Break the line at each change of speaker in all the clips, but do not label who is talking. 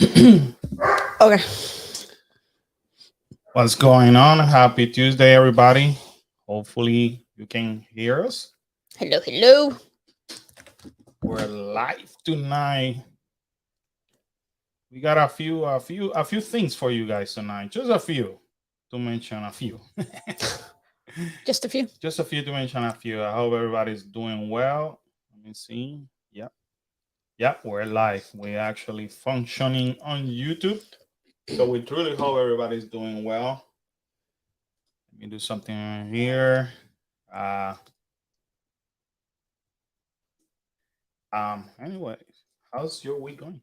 Okay.
What's going on? Happy Tuesday, everybody. Hopefully, you can hear us.
Hello, hello.
We're live tonight. We got a few things for you guys tonight. Just a few to mention a few.
Just a few.
Just a few to mention a few. I hope everybody's doing well. Let me see. Yep, we're live. We're actually functioning on YouTube. So we truly hope everybody's doing well. Let me do something here. Uh, Anyways, how's your week going?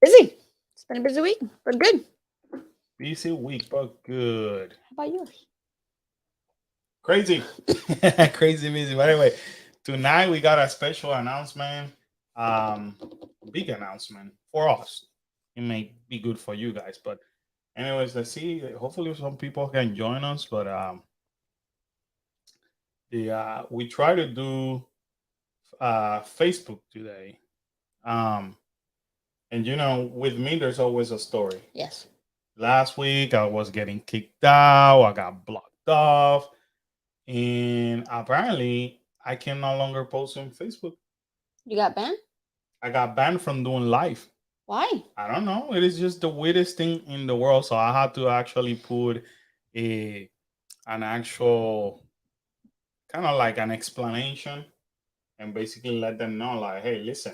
Busy. It's been a busy week, but good.
Busy week, but good.
How about yours?
Crazy. Crazy busy. But anyway, tonight we got a special announcement. Um, Big announcement for us. It may be good for you guys, but anyways, let's see. Hopefully some people can join us. But we try to do Facebook today. Um, and with me there's always a story.
Yes.
Last week I was getting kicked out, I got blocked off, and apparently I can no longer post on Facebook.
You got banned?
I got banned from doing live.
Why?
I don't know. It is just the weirdest thing in the world. So I had to actually put a an actual kind of like an explanation and basically let them know like, hey, listen,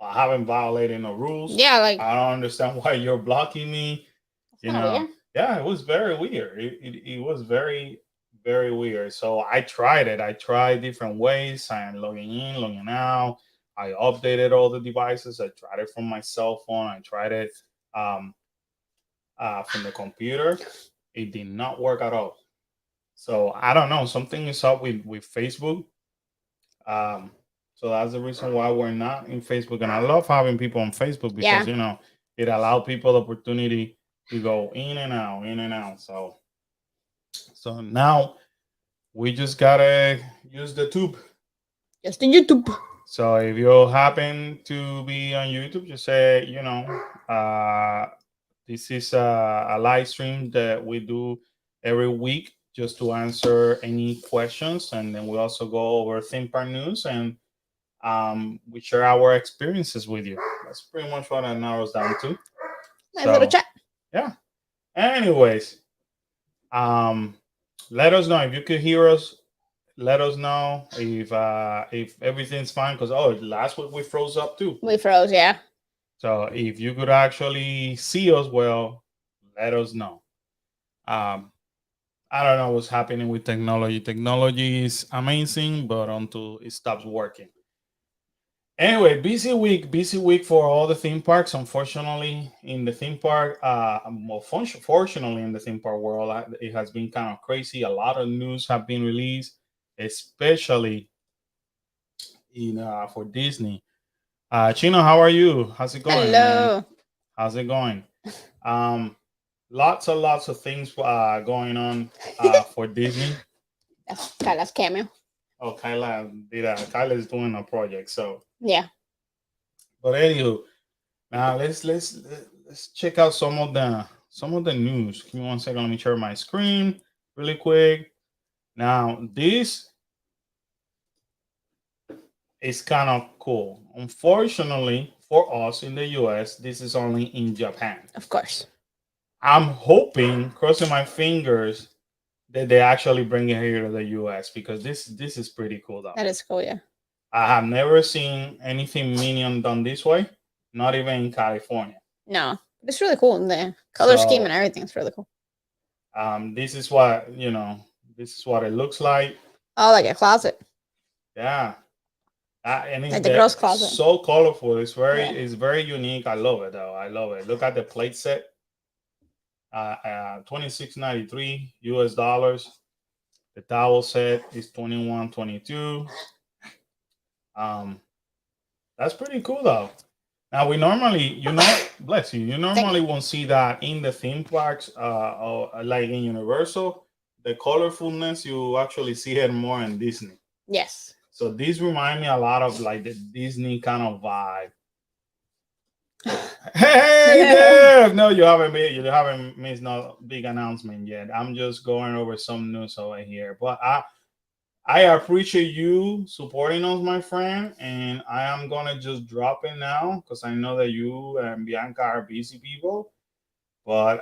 I haven't violated no rules.
Yeah, like
I don't understand why you're blocking me.
that's
You
kind of
know,
weird.
yeah, it was very weird. It was very, very weird. So I tried it. I tried different ways. I'm logging in, logging out. I updated all the devices. I tried it from my cell phone. I tried it um, from the computer. It did not work at all. So I don't know. Something is up with Facebook. Um, so that's the reason why we're not in Facebook. And I love having people on Facebook because
Yeah.
it allows people the opportunity to go in and out, in and out. So now we just gotta use the tube.
Just in YouTube.
So if you happen to be on YouTube, just say, this is a live stream that we do every week just to answer any questions. And then we also go over theme park news and we share our experiences with you. That's pretty much what it narrows down to.
Nice little
So
chat.
yeah. Anyways, um, let us know if you could hear us. Let us know if everything's fine. Because last week we froze up too.
We froze, yeah.
So if you could actually see us well, let us know. Um, I don't know what's happening with technology. Technology is amazing, but until it stops working. Anyway, busy week for all the theme parks. Unfortunately, in the theme park, fortunately in the theme park world, it has been kind of crazy. A lot of news have been released, especially in for Disney. Chino, how are you? How's it going, man?
Hello.
How's it going? Um, lots of things going on for Disney.
That's Kyla's cameo.
Oh, Kyla did. Kyla is doing a project, so.
Yeah.
But anywho, now let's check out some of the news. Give me one second. Let me share my screen really quick. Now this is kind of cool. Unfortunately for us in the US, this is only in Japan.
Of course.
I'm hoping, crossing my fingers, that they actually bring it here to the US because this is pretty cool though.
That is cool, yeah.
I have never seen anything Minion done this way, not even in California.
No. It's really cool. The color scheme and
So
everything's really cool.
this is what this is what it looks like.
Oh, like a closet.
Yeah, and
Like the girl's closet.
so colorful.
Yeah.
It's very unique. I love it though. I love it. Look at the plate set. 26.93 US dollars. The towel set is 21.22. Um, that's pretty cool though. Now we normally, bless you. You
Thank
normally
you.
won't see that in the theme parks, or like in Universal. The colorfulness you actually see it more in Disney.
Yes.
So these remind me a lot of like the Disney kind of vibe. Hey, Dev! No, you haven't missed no big announcement yet. I'm just going over some news over here. But I appreciate you supporting us, my friend, and I am gonna just drop it now because I know that you and Bianca are busy people. But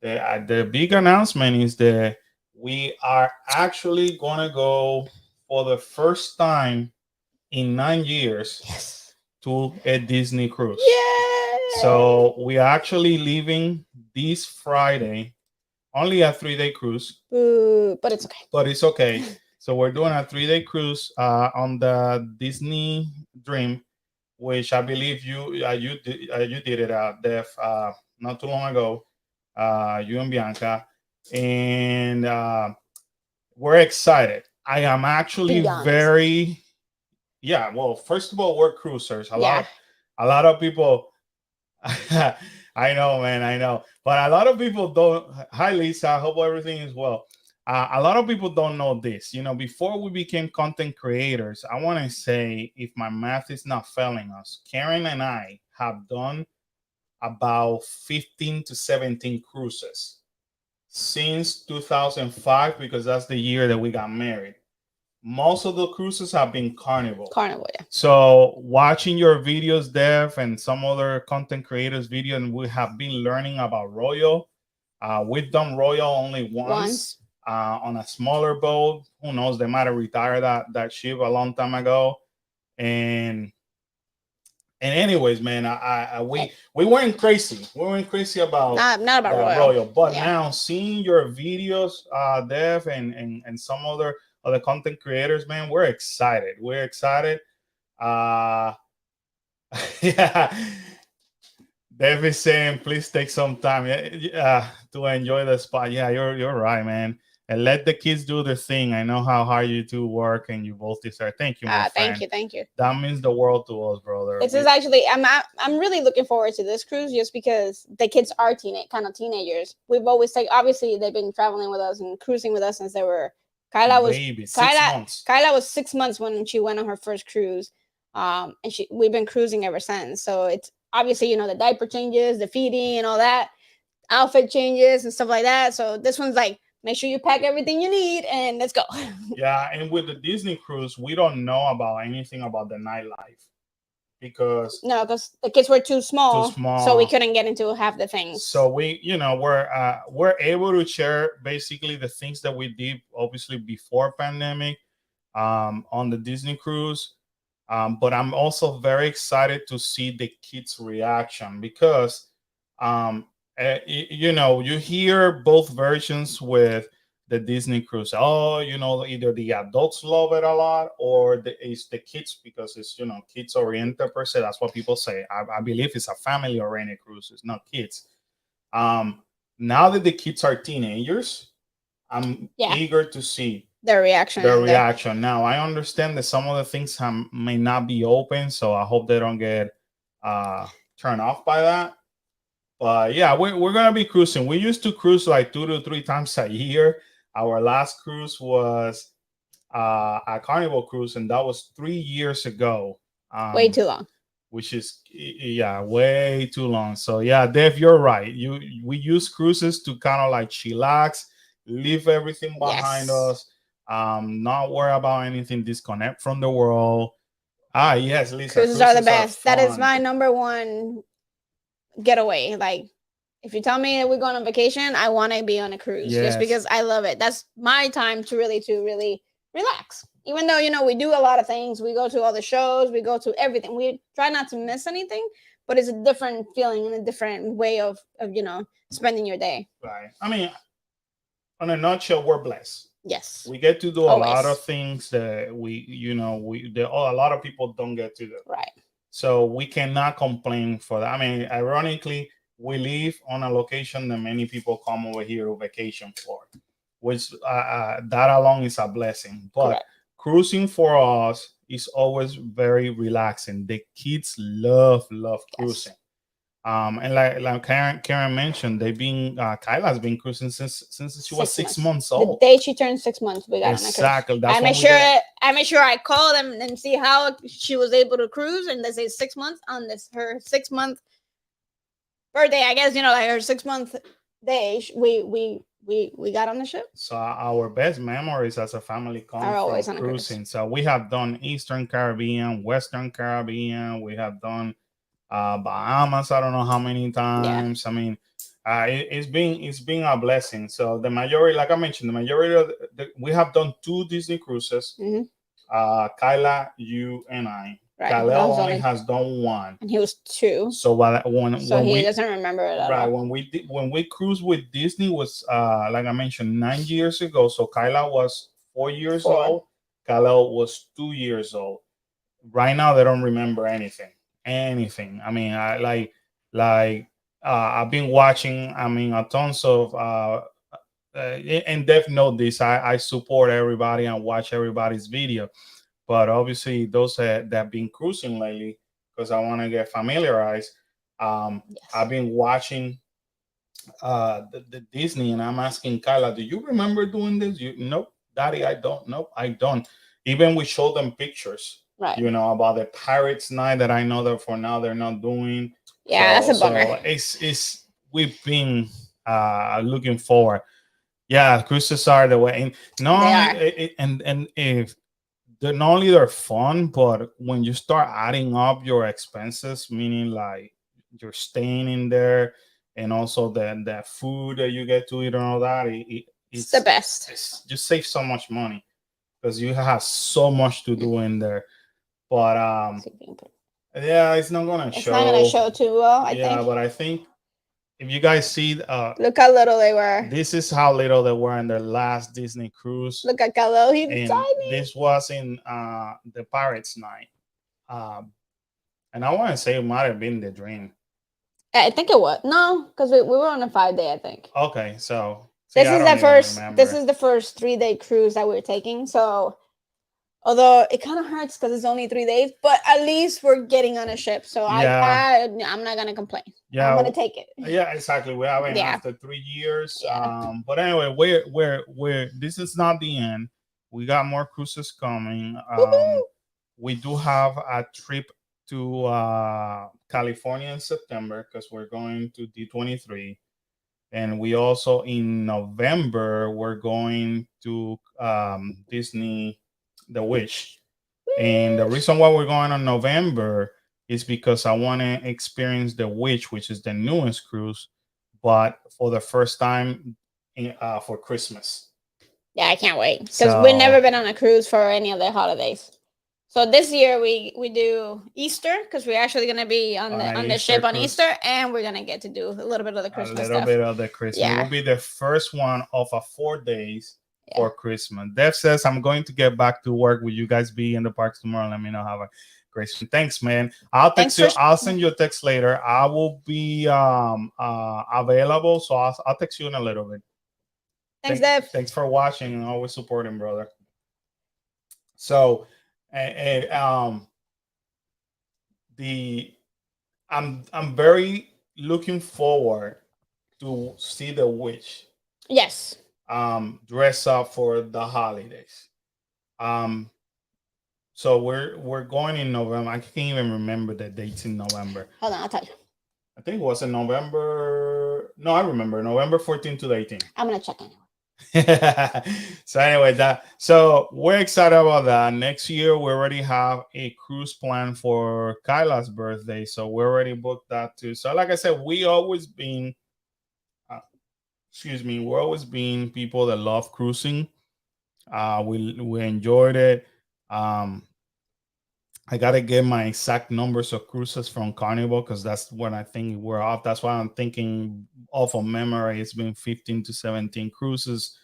the big announcement is that we are actually gonna go for the first time in 9 years
Yes.
to a Disney cruise.
Yay!
So we are actually leaving this Friday, only a 3 day cruise,
Ooh, but it's okay.
but it's okay. So we're doing a 3 day cruise on the Disney Dream, which I believe you did it Def not too long ago. You and Bianca, and we're excited. I am actually
Beyond.
very yeah. Well, first of all, we're cruisers.
Yeah.
A lot of people. I know, man. I know, but a lot of people don't. Hi, Lisa. I hope everything is well. A lot of people don't know this. You know, before we became content creators, I want to say, if my math is not failing us, Karen and I have done about 15 to 17 cruises since 2005 because that's the year that we got married. Most of the cruises have been Carnival.
Carnival, yeah.
So watching your videos, Dev, and some other content creators' video, and we have been learning about Royal. We've done Royal only once on a smaller boat. Who knows? They might have retired that ship a long time ago. And anyways, man, we weren't crazy. We weren't crazy about
Not about
that
Royal.
But
Yeah.
now seeing your videos, Dev, and some other content creators, man, we're excited. We're excited. Uh yeah. Dev is saying, please take some time to enjoy the spot. Yeah, you're right, man. And let the kids do their thing. I know how hard you two work, and you both deserve. Thank you, my friend.
Thank you.
That means the world to us, brother.
This is actually I'm really looking forward to this cruise just because the kids are teenagers. We've always obviously they've been traveling with us and cruising with us since they were Kyla was
baby, 6 months.
Kyla was 6 months when she went on her first cruise. And we've been cruising ever since. So it's obviously, the diaper changes, the feeding and all that, outfit changes and stuff like that. So this one's like, make sure you pack everything you need and let's go.
Yeah, and with the Disney cruise, we don't know about anything about the nightlife because
the kids were too small, so we couldn't get into half the things.
So we're able to share basically the things that we did, obviously before pandemic, on the Disney cruise. But I'm also very excited to see the kids' reaction because, you hear both versions with the Disney cruise. Oh, either the adults love it a lot or it's the kids because it's, kids oriented per se. That's what people say. I believe it's a family oriented cruise. It's not kids. Now that the kids are teenagers, I'm eager to see
their reaction.
Now, I understand that some of the things may not be open, so I hope they don't get turned off by that. But yeah, we're gonna be cruising. We used to cruise like 2 to 3 times a year. Our last cruise was a Carnival cruise, and that was 3 years ago.
Way too long.
Which is way too long. So yeah, Dev, you're right. We use cruises to kind of like chillax, leave everything behind us. Not worry about anything, disconnect from the world. Yes, Lisa.
Cruises are the best. That is my number one getaway. Like, if you tell me that we're going on vacation, I want to be on a cruise just because I love it. That's my time to really relax. Even though, we do a lot of things. We go to all the shows. We go to everything. We try not to miss anything, but it's a different feeling and a different way of spending your day.
Right. I mean, on a nutshell, we're blessed.
Yes.
We get to do a lot of things that a lot of people don't get to do.
Right.
So we cannot complain for that. I mean, ironically, we live on a location that many people come over here to vacation for, which that alone is a blessing. But cruising for us is always very relaxing. The kids love cruising. And like Karen mentioned, they've been Kyla's been cruising since she was 6 months old.
The day she turned 6 months, we got
exactly.
on a cruise. I made sure I called them and see how she was able to cruise, and they say 6 months on this her 6 month birthday. I guess like her 6 month day. We got on the ship.
So our best memories as a family come from cruising. So we have done Eastern Caribbean, Western Caribbean. We have done Bahamas. I don't know how many times. Yeah. I mean, it's been a blessing. So the majority, like I mentioned, the majority of we have done 2 Disney cruises. Mm-hmm. Kyla, you, and I. Right. Kalel only has done 1,
and he was 2.
So when
he doesn't remember it at
right,
all.
When we cruised with Disney was like I mentioned 9 years ago. So Kyla was 4 years old. Kalel was 2 years old. Right now they don't remember anything. I mean, I've been watching. I mean, a tons of and Def know this. I support everybody and watch everybody's video. But obviously, those that have been cruising lately, because I want to get familiarized. Yes. I've been watching the Disney, and I'm asking Kyla, "Do you remember doing this?" Nope, Daddy, I don't. Nope, I don't. Even we show them pictures, right? About the Pirates Night that I know that for now they're not doing.
Yeah, that's a bummer.
It's we've been looking forward. Yeah, cruises are the way. And if not only they're fun, but when you start adding up your expenses, meaning like you're staying in there and also the food that you get to eat and all that, it's
the best.
It's just save so much money because you have so much to do in there. But yeah, it's not gonna show.
It's not gonna show too well. I think.
Yeah, but I think if you guys see,
look how little they were.
This is how little they were in their last Disney cruise.
Look at Kylo, he's tiny.
This was in the Pirates Night, and I want to say it might have been the Dream.
I think it was because we were on a 5-day. I think.
Okay, so
this is the first 3-day cruise that we're taking. So. Although it kind of hurts because it's only 3 days, but at least we're getting on a ship. So I'm not gonna complain. Yeah, I'm gonna take it.
Yeah, exactly. We haven't after 3 years. Yeah. But anyway, we're this is not the end. We got more cruises coming. We do have a trip to California in September because we're going to D23, and we also in November we're going to Disney. The Wish. And the reason why we're going on November is because I want to experience the Wish, which is the newest cruise, but for the first time for Christmas.
Yeah, I can't wait because we've never been on a cruise for any of the holidays. So this year we do Easter because we're actually going to be on the ship on Easter, and we're going to get to do a little bit of the Christmas stuff.
Yeah. It will be the first one of 4 days. Yeah. For Christmas. Dev says, I'm going to get back to work. Will you guys be in the parks tomorrow? Let me know. Have a great stream. Thanks, man. I'll text you. I'll send you a text later. I will be available, so I'll text you in a little bit.
Thanks, Dev.
Thanks for watching and always supporting, brother. So, I'm very looking forward to see the Witch.
Yes.
Dress up for the holidays. So we're going in November. I can't even remember the dates in November.
Hold on, I'll tell you.
I think it was in November. No, I remember November 14th to the 18th.
I'm gonna check anyway.
So anyway, so we're excited about that. Next year we already have a cruise plan for Kyla's birthday, so we already booked that too. So like I said, we're always been people that love cruising. We enjoyed it. I gotta get my exact numbers of cruises from Carnival because that's what I think we're off. That's why I'm thinking off of memory. It's been 15 to 17 cruises.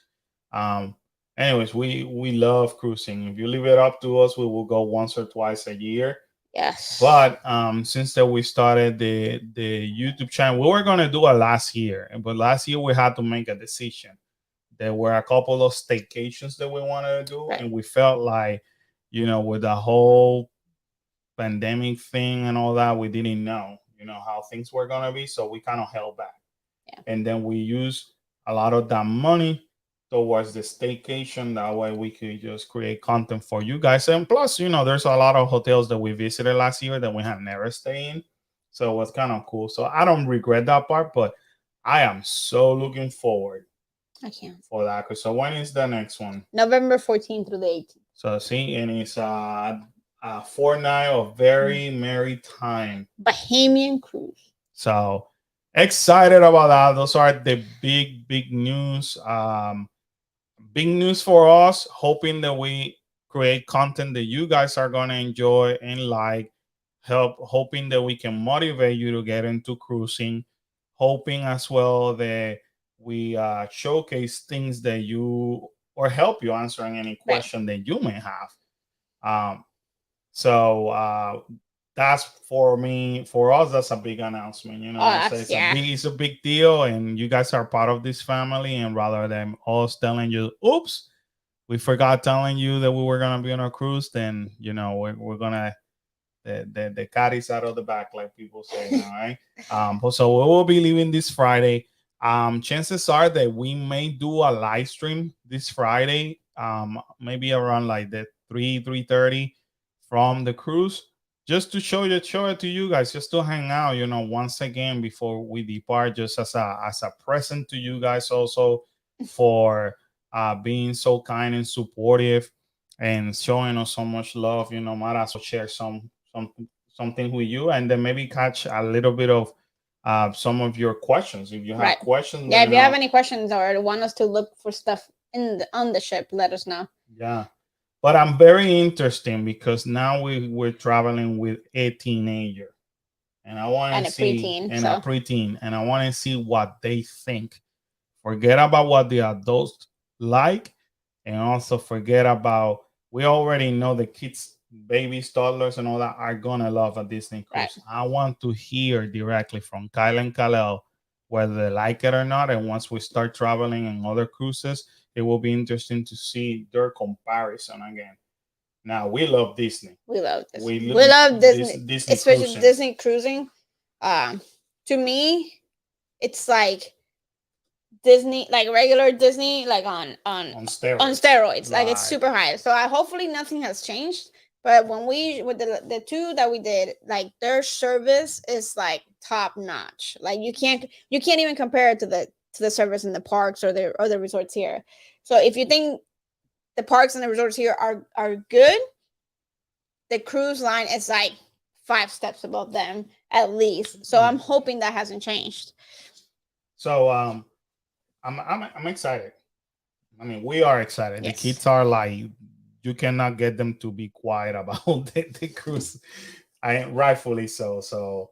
Anyways, we love cruising. If you leave it up to us, we will go once or twice a year.
Yes.
But since that we started the YouTube channel, we were gonna do it last year, but last year we had to make a decision. There were a couple of staycations that we wanted to do, right. And we felt like, with the whole pandemic thing and all that, we didn't know. how things were gonna be. So we kind of held back,
Yeah.
and then we used a lot of that money towards the staycation. That way we could just create content for you guys. And plus, there's a lot of hotels that we visited last year that we have never stayed in. So it was kind of cool. So I don't regret that part, but I am so looking forward
I can't.
for that. So when is the next one?
November 14th through the 18th.
So see, and it's a fortnight of very merry time.
Bahamian cruise.
So excited about that. Those are the big news. Big news for us. Hoping that we create content that you guys are gonna enjoy and like. Hoping that we can motivate you to get into cruising. Hoping as well that we showcase things that you or help you answering any question that you may have. So that's for us. That's a big announcement. It's a big deal, and you guys are part of this family. And rather than us telling you, "Oops, we forgot telling you that we were gonna be on a cruise," then we're gonna the cat is out of the back, like people say. All right. So we will be leaving this Friday. Chances are that we may do a live stream this Friday. Maybe around like the 3:30 from the cruise, just to show it to you guys, just to hang out. Once again before we depart, just as a present to you guys, also for being so kind and supportive and showing us so much love. Might as well share something with you, and then maybe catch a little bit of some of your questions. If you have questions,
if you have any questions or want us to look for stuff on the ship, let us know.
Yeah, but I'm very interested because now we're traveling with a teenager, and I want to see a preteen, and I want to see what they think. Forget about what the adults like, and also forget about, we already know the kids, babies, toddlers, and all that are gonna love a Disney cruise. I want to hear directly from Kyle and Kalel whether they like it or not. And once we start traveling in other cruises, it will be interesting to see their comparison again. Now we love Disney.
We love Disney. We love Disney, especially cruising. Disney cruising. To me, it's like Disney, like regular Disney, like on steroids. On steroids. Like it's super high. So hopefully nothing has changed. But when with the two that we did, like their service is like top notch. Like you can't even compare it to the service in the parks or the resorts here. So if you think the parks and the resorts here are good, the cruise line is like 5 steps above them at least. So I'm hoping that hasn't changed.
So I'm excited. I mean, we are excited. Yes. The kids are like, you cannot get them to be quiet about the cruise. Rightfully so. So,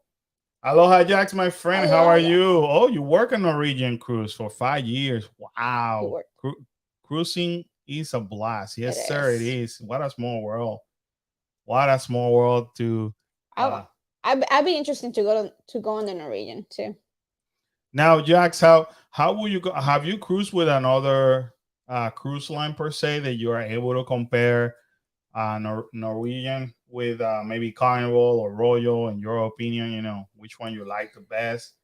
aloha, Jax, my friend. Aloha. How are you? Oh, you work on a Norwegian cruise for 5 years. Wow. Cruising is a blast. Yes, sir, it is. What a small world. What a small world to.
I'd be interested to go on the Norwegian too.
Now, Jax, how will you go? Have you cruised with another cruise line per se that you are able to compare Norwegian with maybe Carnival or Royal? In your opinion, which one you like the best?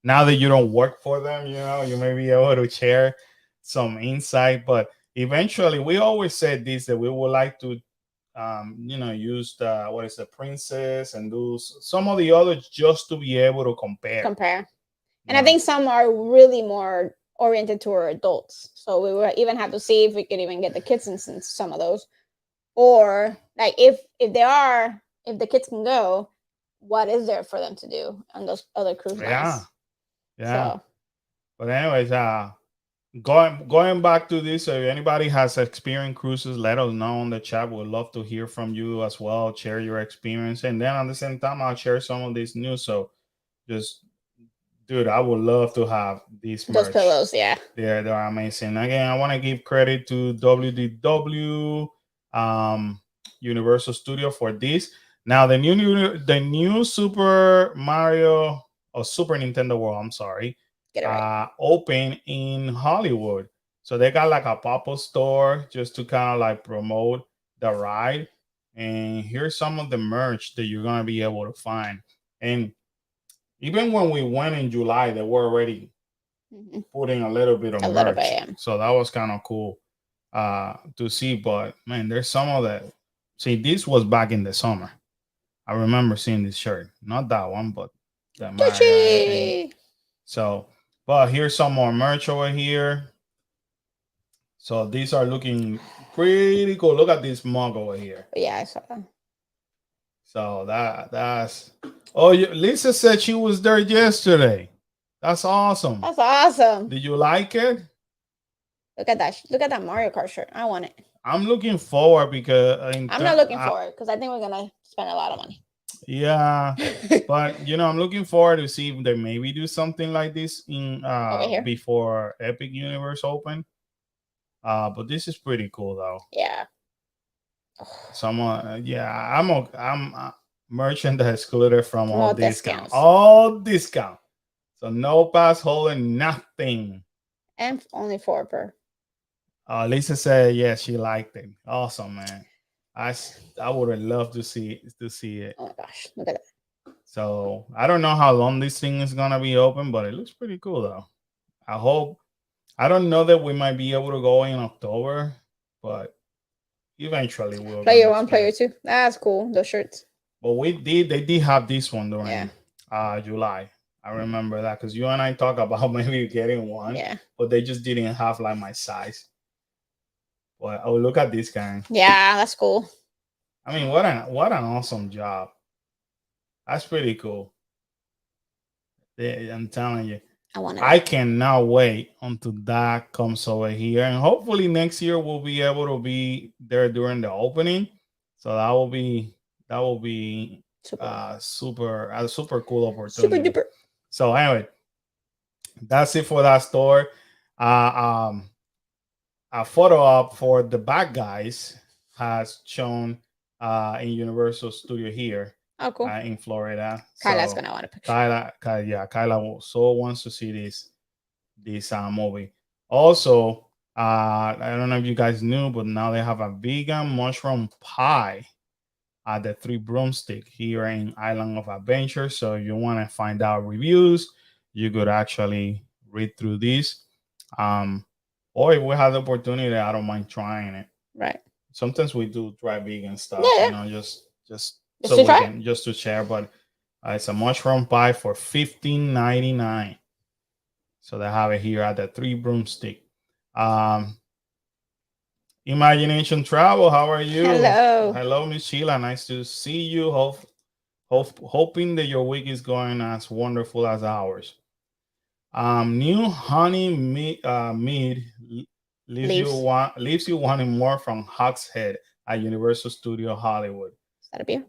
Now that you don't work for them, you may be able to share some insight. But eventually, we always said this, that we would like to use the Princess and do some of the others just to be able to compare.
And I think some are really more oriented toward adults. So we will even have to see if we could even get the kids in some of those. Or like if the kids can go, what is there for them to do on those other cruise lines?
Yeah. So. But anyways, going back to this, if anybody has experienced cruises, let us know in the chat. We'd love to hear from you as well. Share your experience. And then at the same time, I'll share some of this news. So just... Dude, I would love to have these merch.
Those pillows, yeah.
They're amazing. Again, I want to give credit to WDW Universal Studio for this. Now, the new Super Mario or Super Nintendo World, I'm sorry, open in Hollywood. So they got like a pop-up store just to kind of like promote the ride. And here's some of the merch that you're gonna be able to find. And Even when we went in July, they were already putting a little bit of merch. So that was kind of cool to see. But man, there's some of that. See, this was back in the summer. I remember seeing this shirt. Not that one, but the Mario. So, but here's some more merch over here. So these are looking pretty cool. Look at this mug over here.
Yeah, I saw that.
So that's Lisa said she was there yesterday. That's awesome.
That's awesome.
Did you like it?
Look at that. Look at that Mario Kart shirt. I want it.
I'm looking forward because
I'm not looking forward because I think we're gonna spend a lot of money.
Yeah, but I'm looking forward to see if they maybe do something like this in before Epic Universe open. But this is pretty cool though.
Yeah.
Someone, I'm merchandise excluded from all discounts. All discount. So no pass holder, nothing.
And only 4 per.
Lisa said, yeah, she liked it. Awesome, man. I would have loved to see it.
Oh my gosh, look at that.
So I don't know how long this thing is gonna be open, but it looks pretty cool though. I don't know that we might be able to go in October, but eventually we'll.
Player 1, player 2. That's cool. Those shirts.
But they did have this one during July. I remember that because you and I talked about maybe getting one.
Yeah.
But they just didn't have like my size. But oh, look at this guy.
Yeah, that's cool.
I mean, what an awesome job. That's pretty cool. I'm telling you. I cannot wait until that comes over here. And hopefully next year we'll be able to be there during the opening. So that will be super cool opportunity.
Super duper.
So anyway, that's it for that store. A photo op for the bad guys has shown in Universal Studio here.
Oh, cool.
In Florida.
Kyla's gonna want a picture.
Kyla so wants to see this movie. Also, I don't know if you guys knew, but now they have a vegan mushroom pie at the Three Broomstick here in Island of Adventure. So if you want to find out reviews, you could actually read through this. Or if we have the opportunity, I don't mind trying it.
Right.
Sometimes we do try vegan stuff, just to share. But it's a mushroom pie for $15.99. So they have it here at the Three Broomstick. Imagination Travel, how are you? Hello, Miss Sheila. Nice to see you. Hoping that your week is going as wonderful as ours. New honey mead leaves you wanting more from Hawk's Head at Universal Studio Hollywood.
Is that a beer?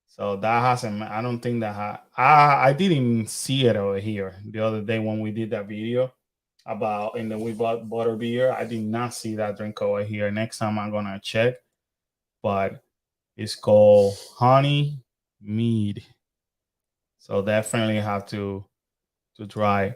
So that hasn't. I don't think that. I didn't see it over here the other day when we did that video about and then we bought butter beer. I did not see that drink over here. Next time I'm gonna check, but it's called honey mead. So definitely have to try.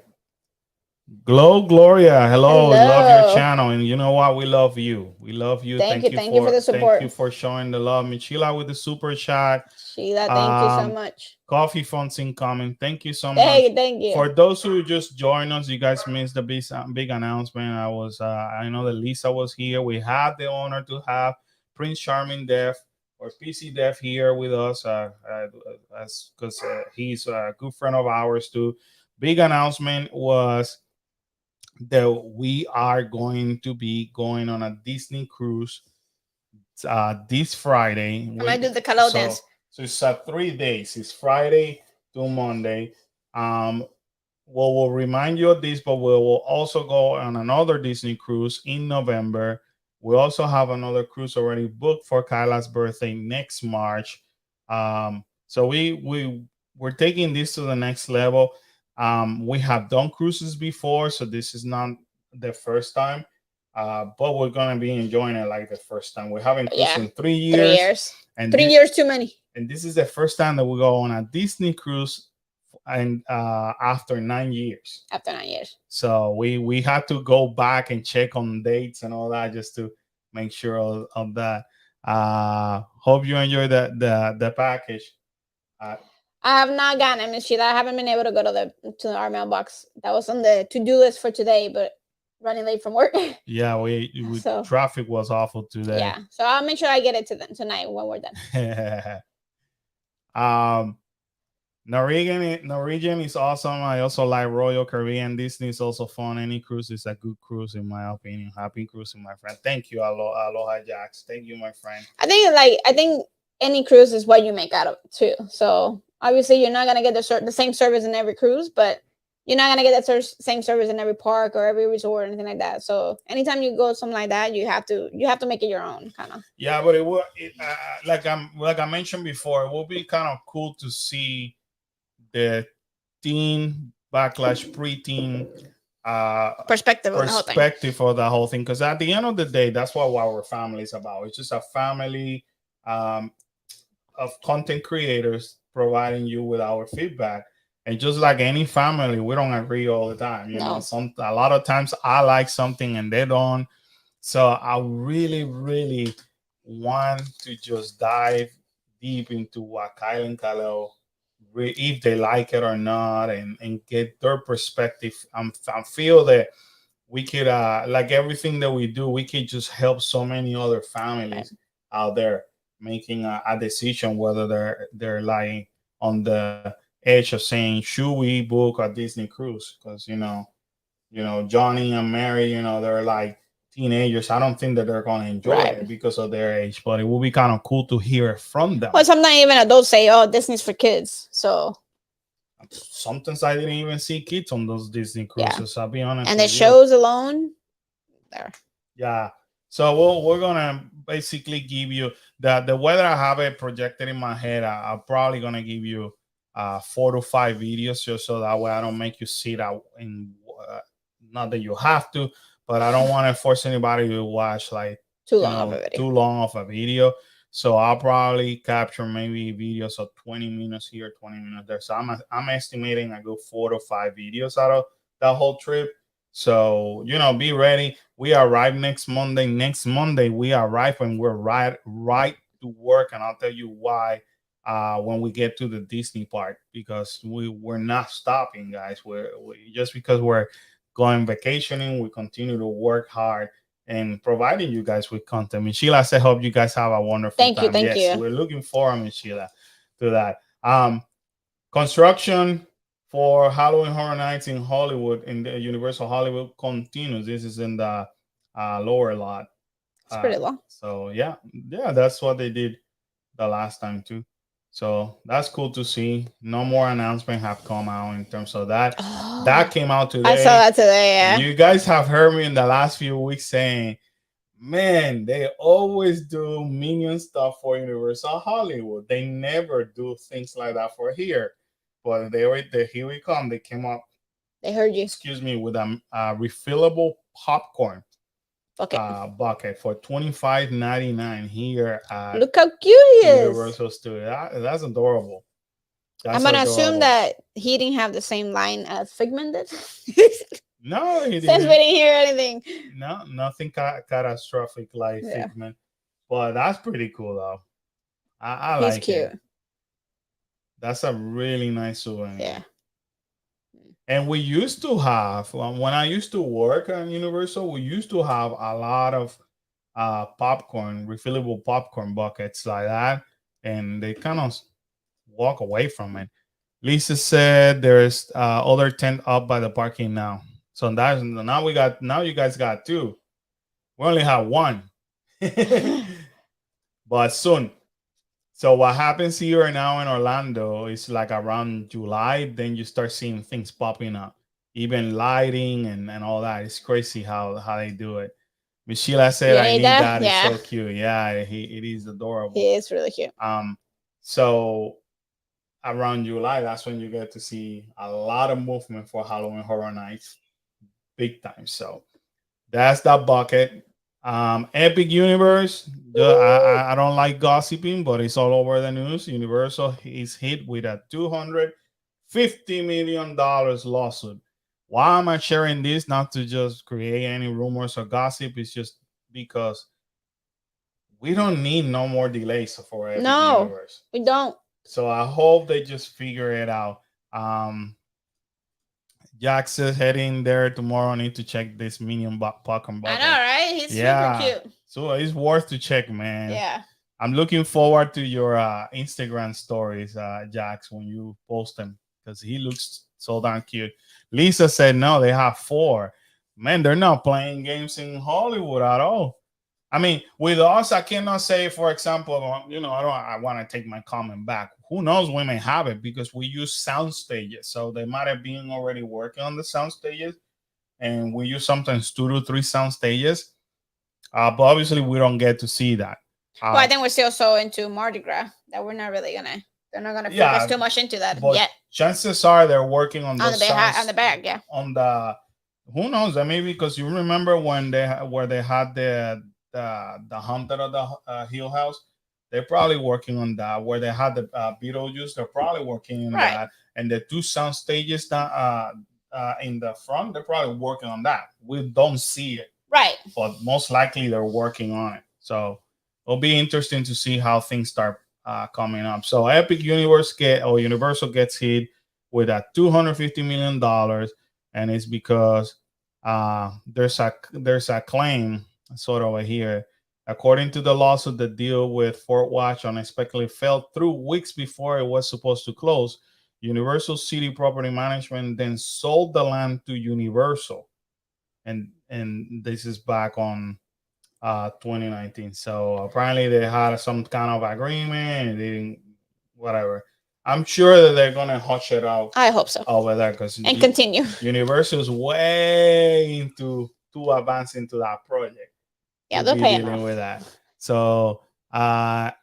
Gloria, hello. Love your channel, and you know what? We love you. We love you.
Thank you for the support.
Thank you for showing the love. Michila with the super chat.
Sheila, thank you so much.
Coffee funds incoming. Thank you so much.
Thank you.
For those who just joined us, you guys missed the big announcement. I know that Lisa was here. We had the honor to have Prince Charming Def or PC Def here with us, because he's a good friend of ours too. Big announcement was that we are going to be going on a Disney cruise this Friday.
I might do the Kalau dance.
So it's 3 days. It's Friday to Monday. We'll remind you of this, but we will also go on another Disney cruise in November. We also have another cruise already booked for Kyla's birthday next March. So we're taking this to the next level. We have done cruises before, so this is not the first time, but we're gonna be enjoying it like the first time. We haven't cruised in 3 years.
3 years. And 3 years too many.
And this is the first time that we go on a Disney cruise, and after 9 years.
After 9 years.
So we had to go back and check on dates and all that just to make sure of that. Hope you enjoy the package.
I have not gotten it, Miss Sheila. I haven't been able to go to our mailbox. That was on the to-do list for today, but running late from work.
Yeah,
So
traffic was awful today.
yeah, so I'll make sure I get it to them tonight when we're done.
Norwegian is awesome. I also like Royal Caribbean. Disney is also fun. Any cruise is a good cruise, in my opinion. Happy cruising, my friend. Thank you, Aloha Jax. Thank you, my friend.
I think any cruise is what you make out of it too. So obviously you're not gonna get the same service in every cruise, but you're not gonna get that same service in every park or every resort or anything like that. So anytime you go something like that, you have to make it your own kind of.
Yeah, but like I mentioned before, it will be kind of cool to see the teen backlash pre-teen
perspective
for the whole thing, because at the end of the day, that's what our family is about. It's just a family of content creators providing you with our feedback. And just like any family, we don't agree all the time. You know, a lot of times I like something and they don't. So I really, really want to just dive deep into what Kyle and Kaleo, if they like it or not, and get their perspective. I feel that we could, like everything that we do, we could just help so many other families out there making a decision whether they're like on the edge of saying, should we book a Disney cruise? Because Johnny and Mary, they're like teenagers. I don't think that they're going to enjoy it because of their age, but it will be kind of cool to hear it from them.
Well, sometimes even adults say, oh, Disney's for kids. So
sometimes I didn't even see kids on those Disney cruises. I'll be honest.
And the shows alone, there.
Yeah. So we're gonna basically give you the weather. I have it projected in my head. I'm probably gonna give you 4 to 5 videos just so that way I don't make you sit out in. Not that you have to, but I don't want to force anybody to watch like too long of a video. So I'll probably capture maybe videos of 20 minutes here, 20 minutes there. So I'm estimating I go 4 to 5 videos out of that whole trip. So be ready. We arrive next Monday. Next Monday we arrive and we're right to work, and I'll tell you why when we get to the Disney part, because we're not stopping, guys. We just because we're going vacationing, we continue to work hard and providing you guys with content. Miss Sheila said, hope you guys have a wonderful time.
Thank you.
We're looking forward, Miss Sheila, to that. Construction for Halloween Horror Nights in Hollywood, in the Universal Hollywood, continues. This is in the lower lot.
It's pretty long.
So yeah, that's what they did the last time too. So that's cool to see. No more announcements have come out in terms of that. That came out today.
I saw that today. Yeah.
You guys have heard me in the last few weeks saying, man, they always do Minion stuff for Universal Hollywood. They never do things like that for here. But here we come. They came up.
They heard you.
Excuse me, with a refillable popcorn bucket for $25.99 here at
Look how cute he is.
Universal Studio. That's adorable.
I'm gonna assume that he didn't have the same line as Figment did.
No, he didn't.
Since we didn't hear anything.
No, nothing catastrophic like Figment. But that's pretty cool though. I like it. He's cute. That's a really nice souvenir.
Yeah.
And we used to have, when I used to work at Universal, we used to have a lot of refillable popcorn buckets like that. And they kind of walk away from it. Lisa said there's other tent up by the parking now. So now you guys got 2. We only have 1. But soon. So what happens here now in Orlando is like around July, then you start seeing things popping up, even lighting and all that. It's crazy how they do it. Miss Sheila said, "I need that. It's so cute." Yeah, it is adorable.
He is really cute.
So around July, that's when you get to see a lot of movement for Halloween Horror Nights, big time. So that's that bucket. Epic Universe. I don't like gossiping, but it's all over the news. Universal is hit with a $250 million lawsuit. Why am I sharing this? Not to just create any rumors or gossip. It's just because we don't need no more delays for Epic Universe.
We don't.
So I hope they just figure it out. Jack says heading there tomorrow. I need to check this Minion Pokemon
I
bubble.
know, right? He's super cute.
So it's worth to check, man.
Yeah.
I'm looking forward to your Instagram stories, Jax, when you post them, because he looks so darn cute. Lisa said no, they have 4. Man, they're not playing games in Hollywood at all. I mean, with us, I cannot say, for example, you know, I want to take my comment back. Who knows, we may have it because we use sound stages. So they might have been already working on the sound stages, and we use sometimes 2 to 3 sound stages. But obviously, we don't get to see that.
Well, I think we're still so into Mardi Gras that we're not really gonna. They're not gonna focus too much into that yet.
Chances are they're working on
the back, on the back, yeah.
On the, who knows? I mean, because you remember when they had the Haunted of the Hill House, they're probably working on that. Where they had the Beetlejuice, they're probably working on that. And the 2 sound stages that in the front, they're probably working on that. We don't see it,
right?
But most likely they're working on it. So it'll be interesting to see how things start coming up. So Epic Universal gets hit with a $250 million, and it's because there's a claim sort of here. According to the lawsuit, the deal with Fort Watch unexpectedly fell through weeks before it was supposed to close. Universal City Property Management then sold the land to Universal, and this is back on 2019. So apparently they had some kind of agreement, and they didn't, whatever. I'm sure that they're gonna hush it out.
I hope so.
Over there, because
continue.
Universal's way into too advanced into that project.
Yeah, they'll pay
dealing with that. So yeah,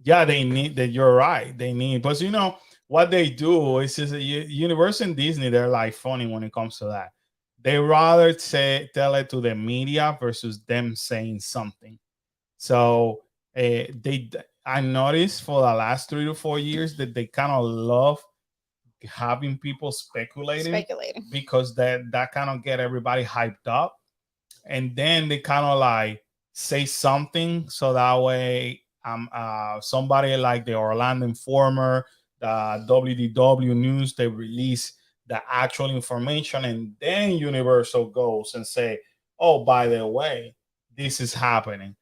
they need that. You're right. They need, but you know what they do is just Universal and Disney. They're like funny when it comes to that. They rather tell it to the media versus them saying something. So I noticed for the last 3 to 4 years that they kind of love having people speculating because that kind of get everybody hyped up, and then they kind of like say something so that way somebody like the Orlando Informer, the WDW News, they release the actual information, and then Universal goes and say, oh, by the way, this is happening.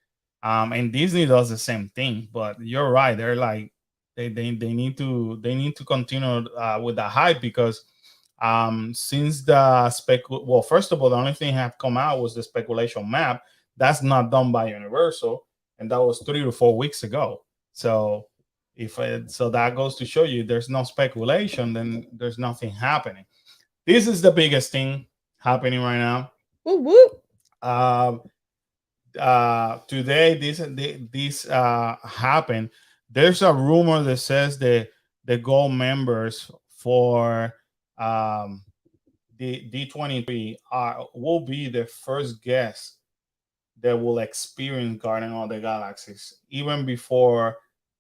And Disney does the same thing. But you're right, they're like they need to continue with the hype, because since the first of all, the only thing have come out was the speculation map. That's not done by Universal, and that was 3 to 4 weeks ago. So so that goes to show you, there's no speculation, then there's nothing happening. This is the biggest thing happening right now.
Woo
woo. Today this happened. There's a rumor that says the gold members for the D23 will be the first guests that will experience Guardian of the Galaxies, even before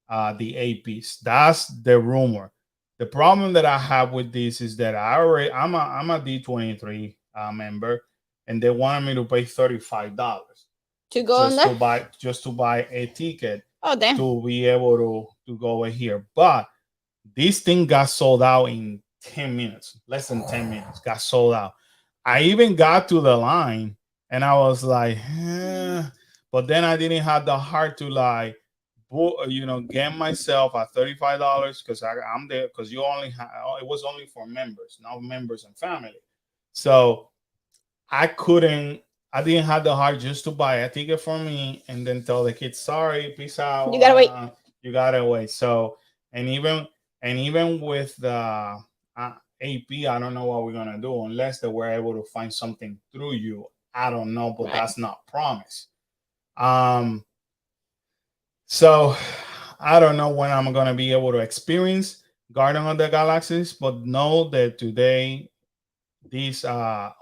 the APs. That's the rumor. The problem that I have with this is that I'm a D23 member, and they wanted me to pay $35
to go in there?
Just to buy a ticket.
Oh, damn.
To be able to go over here. But this thing got sold out in 10 minutes, less than 10 minutes, got sold out. I even got to the line and I was like, but then I didn't have the heart to like, get myself at $35 because I'm there, because you only it was only for members, not members and family. So I didn't have the heart just to buy a ticket for me and then tell the kids, sorry, peace out.
You gotta wait.
You gotta wait. So, and even with the AP, I don't know what we're gonna do unless that we're able to find something through you. I don't know, but that's not promise. So I don't know when I'm gonna be able to experience Guardian of the Galaxies, but know that today these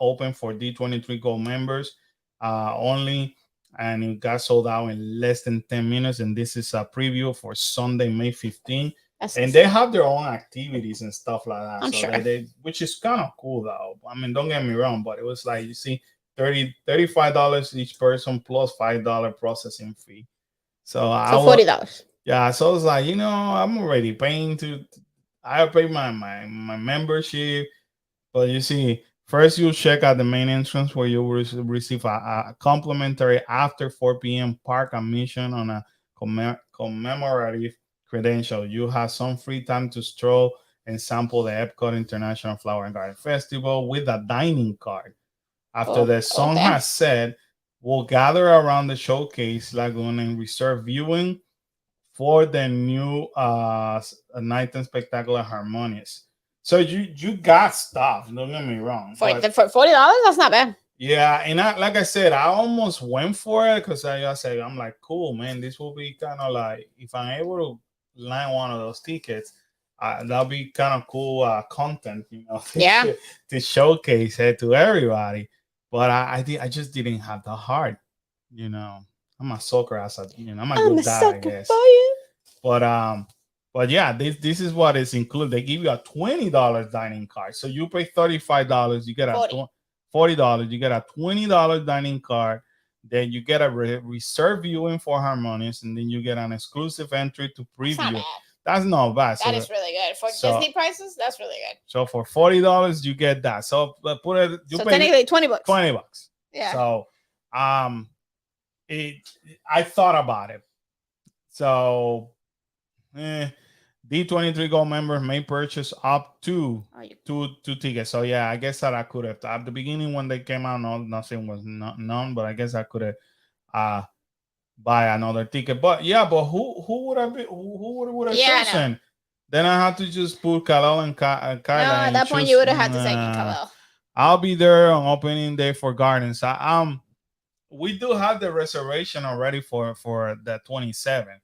open for D23 Gold members only, and it got sold out in less than 10 minutes. And this is a preview for Sunday, May 15th. And they have their own activities and stuff like that.
I'm
so
sure.
they which is kind of cool though. I mean, don't get me wrong, but it was like, you see, $35 each person plus $5 processing fee. So $40. Yeah, so it's like, I'm already paying I pay my membership. But you see, first you check out the main entrance where you will receive a complimentary after 4 p.m. park admission on a commemorative credential. You have some free time to stroll and sample the Epcot International Flower and Garden Festival with a dining card. After the song
okay.
has said, we'll gather around the showcase lagoon and reserve viewing for the new Night and Spectacular Harmonious. So you got stuff. Don't get me wrong.
For $40, that's not bad.
Yeah, and like I said, I almost went for it because I said I'm like, cool, man. This will be kind of like if I'm able to land one of those tickets, that'll be kind of cool content,
Yeah.
to showcase it to everybody. But I just didn't have the heart, I'm a sucker as I'm a good dad, I guess.
For you.
But yeah, this is what is included. They give you a $20 dining card. So you pay $35, you get a $40, you get a $20 dining card. Then you get a reserve viewing for Harmonious, and then you get an exclusive entry to preview. That's not bad.
That is really good for Disney prices. That's really good.
So for $40, you get that. So put it. You pay
technically $20.
$20.
Yeah.
So I thought about it. So D23 Gold members may purchase up to two tickets. So yeah, I guess that I could have at the beginning when they came out, nothing was known, but I guess I could have buy another ticket. But who would have been who would have chosen? No. Then I had to just put Kalel and Kyla. No,
at that point you would have had to say Kalel.
I'll be there on opening day for Gardens. We do have the reservation already for the 27th,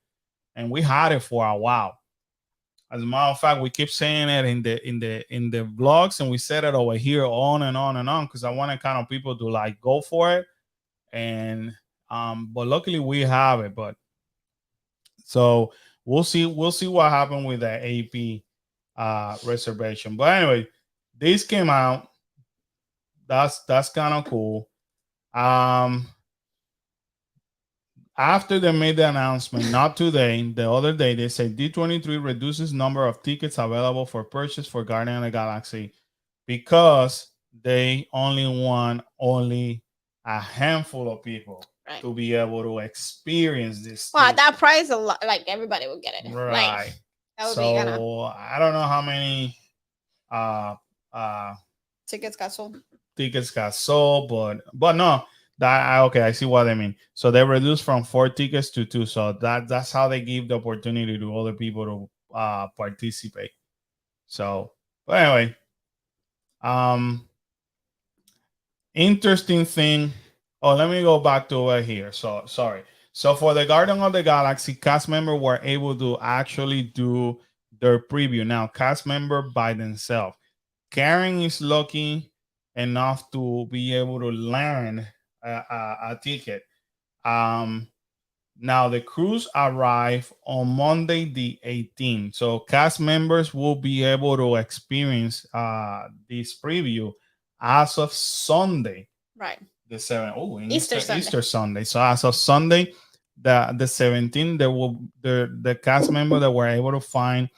and we had it for a while. As a matter of fact, we keep saying it in the vlogs, and we said it over here on and on and on because I wanted kind of people to like go for it, and but luckily we have it. But so we'll see what happened with the AP reservation. But anyway, this came out. That's kind of cool. After they made the announcement, not today, the other day, they said D23 reduces number of tickets available for purchase for Guardian of the Galaxy because they only want a handful of people to be able to experience this.
Well, at that price, a lot, like everybody will get it.
Right. So I don't know how many
tickets got sold.
But no. Okay, I see what I mean. So they reduced from 4 tickets to 2. So that's how they give the opportunity to other people to participate. So, but anyway, interesting thing. Oh, let me go back to over here. So sorry. So for the Guardian of the Galaxy, cast members were able to actually do their preview. Now, cast member by themselves. Karen is lucky enough to be able to land a ticket. Now the cruise arrive on Monday the 18th, so cast members will be able to experience this preview as of Sunday,
right?
The 7th. Oh, Easter Sunday. So as of Sunday, the 17th, there will the cast member that were able to find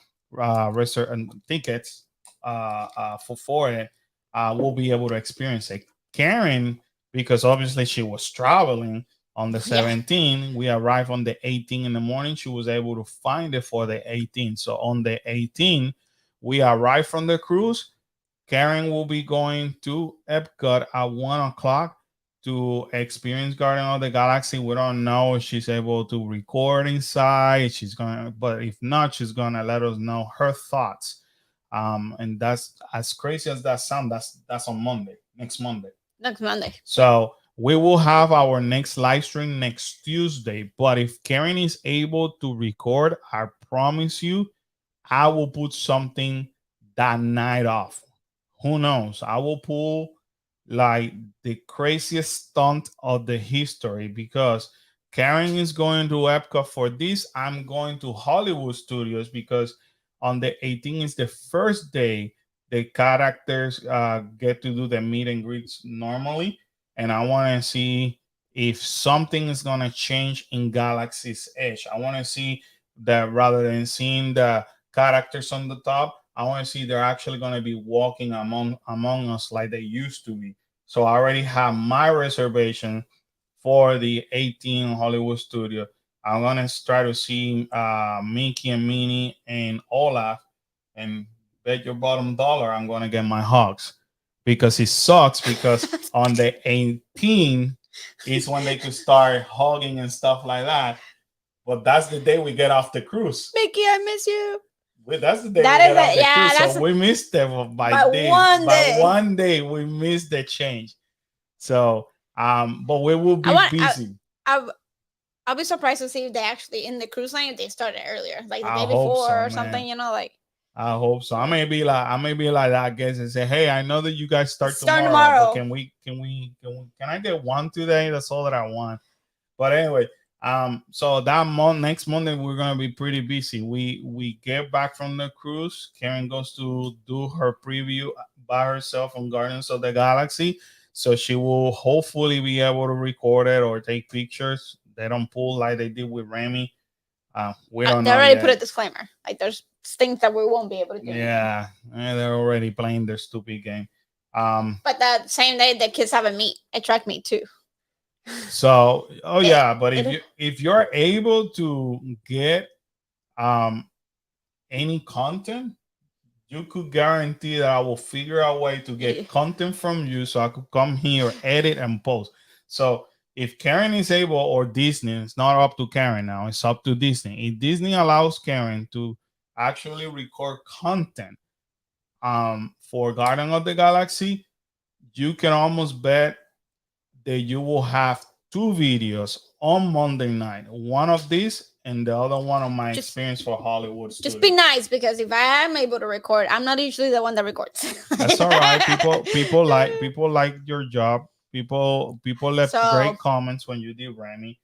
tickets for it will be able to experience it. Karen, because obviously she was traveling on the 17th, we arrived on the 18th in the morning. She was able to find it for the 18th. So on the 18th, we arrived from the cruise. Karen will be going to Epcot at 1 o'clock to experience Guardian of the Galaxy. We don't know if she's able to record inside. But if not, she's gonna let us know her thoughts. And that's, as crazy as that sounds, that's on Monday, next Monday. So we will have our next live stream next Tuesday. But if Karen is able to record, I promise you, I will put something that night off. Who knows? I will pull like the craziest stunt of the history because Karen is going to Epcot for this. I'm going to Hollywood Studios because on the 18th is the first day the characters get to do the meet and greets normally, and I want to see if something is going to change in Galaxy's Edge. I want to see that rather than seeing the characters on the top, I want to see they're actually going to be walking among us like they used to be. So I already have my reservation for the 18 Hollywood studio. I'm gonna try to see Mickey and Minnie and Olaf, and bet your bottom dollar I'm gonna get my hugs, because it sucks because on the 18th is when they could start hugging and stuff like that. But that's the day we get off the cruise.
Mickey, I miss you.
That's the day we get off the cruise. So we missed them by one day. We missed the change. So but we will be busy.
I'll be surprised to see if they actually in the cruise line if they started earlier, like the day before or something. You know, like.
I hope so. I may be like that guess and say, hey, I know that you guys start tomorrow. But can I get one today? That's all that I want. But anyway, so that next Monday we're gonna be pretty busy. We get back from the cruise. Karen goes to do her preview by herself on Guardians of the Galaxy. So she will hopefully be able to record it or take pictures. They don't pull like they did with Remy. We don't know.
They already put a disclaimer. Like there's things that we won't be able to do.
Yeah, they're already playing their stupid game.
But that same day the kids have a track meet too.
So but if you're able to get any content, you could guarantee that I will figure out a way to get content from you so I could come here, edit, and post. So if Karen is able, or Disney, it's not up to Karen now, it's up to Disney. If Disney allows Karen to actually record content for Guardian of the Galaxy, you can almost bet that you will have 2 videos on Monday night. One of these and the other one on my experience for Hollywood studio.
Just be nice, because if I am able to record, I'm not usually the one that records.
That's all right. People like your job. People left great comments when you did Remy.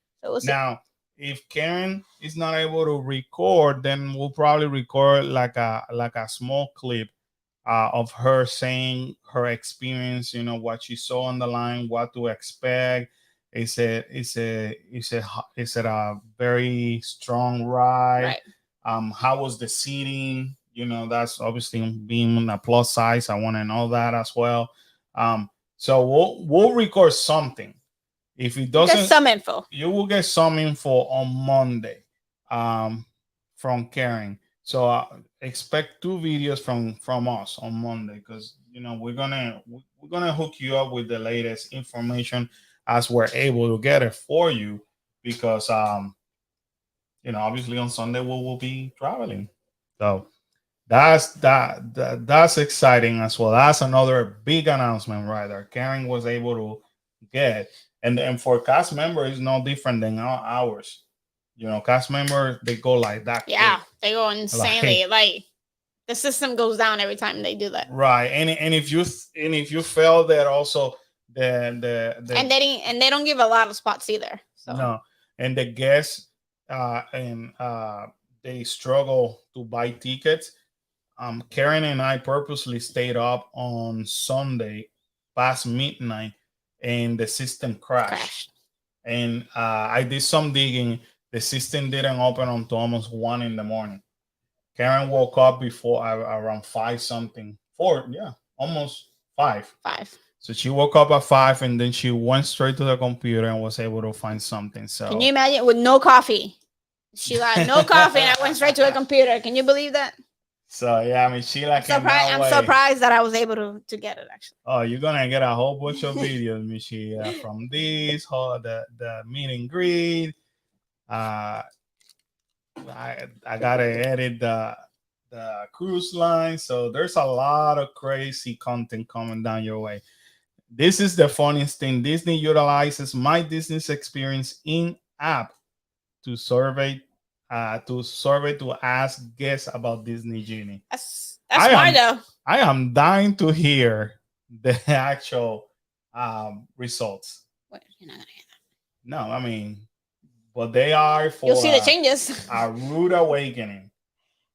Now, if Karen is not able to record, then we'll probably record like a small clip of her saying her experience, what she saw on the line, what to expect. It's a very strong ride. Right. How was the seating? That's obviously being a plus size. I want to know that as well. So we'll record something. If it doesn't,
get some info.
You will get some info on Monday from Karen. So expect 2 videos from us on Monday, because we're gonna hook you up with the latest information as we're able to get it for you, because obviously on Sunday we will be traveling. So that's exciting as well. That's another big announcement right there. Karen was able to get, and for cast members it's no different than ours. Cast members, they go like that.
Yeah, quick. They go insanely. Like the system goes down every time they do that.
Right, and if you fail that also, and
they don't give a lot of spots either. So.
No, and the guests they struggle to buy tickets. Karen and I purposely stayed up on Sunday past midnight, and the system crashed. And I did some digging. The system didn't open until almost 1 a.m. Karen woke up before around 5 something. 4, yeah, almost 5.
5.
So she woke up at 5, and then she went straight to the computer and was able to find something. So
can you imagine, with no coffee? She like no coffee, and I went straight to a computer. Can you believe that?
So yeah, I mean, Sheila came
I'm surprised that I was able to get it, actually.
Oh, you're gonna get a whole bunch of videos, Michelle, from this whole the meet and greet. I gotta edit the cruise line, so there's a lot of crazy content coming down your way. This is the funniest thing. Disney utilizes My Disney's experience in app to survey to ask guests about Disney Genie.
That's smart though.
I am dying to hear the actual results.
What, you're not gonna hear that?
No, I mean, but they are for
you'll see the changes.
A rude awakening.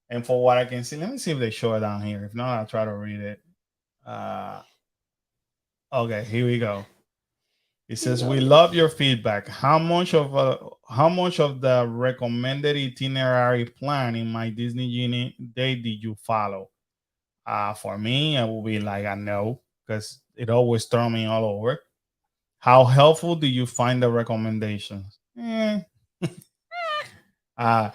And for what I can see, let me see if they show it down here. If not, I'll try to read it. Okay, here we go. It says, "We love your feedback. How much of the recommended itinerary plan in my Disney Genie day did you follow?" For me, it will be like a no, because it always throw me all over. How helpful do you find the recommendations? Uh,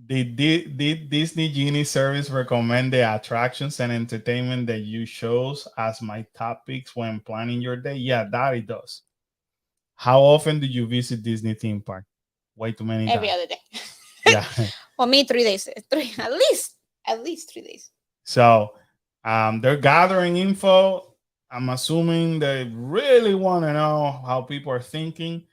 did Disney Genie service recommend the attractions and entertainment that you chose as my top picks when planning your day? Yeah, that it does. How often do you visit Disney theme park? Way too many
Every
times.
other day.
Yeah.
For me, 3 days. Three at least 3 days.
So they're gathering info. I'm assuming they really want to know how people are thinking,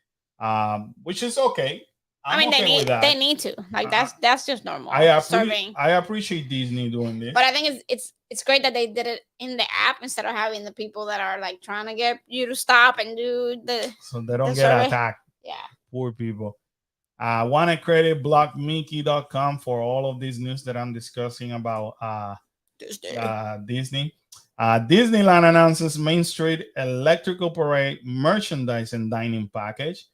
which is okay.
I
I'm
mean,
okay with
they
that.
need to, like,
Uh,
that's just normal serving.
I appreciate Disney doing this,
But I think it's great that they did it in the app instead of having the people that are like trying to get you to stop and do
so they don't
the
get
survey.
attacked.
Yeah.
Poor people. I want to credit blockmickey.com for all of this news that I'm discussing about Disney. Disneyland announces Main Street Electrical Parade merchandise and dining package.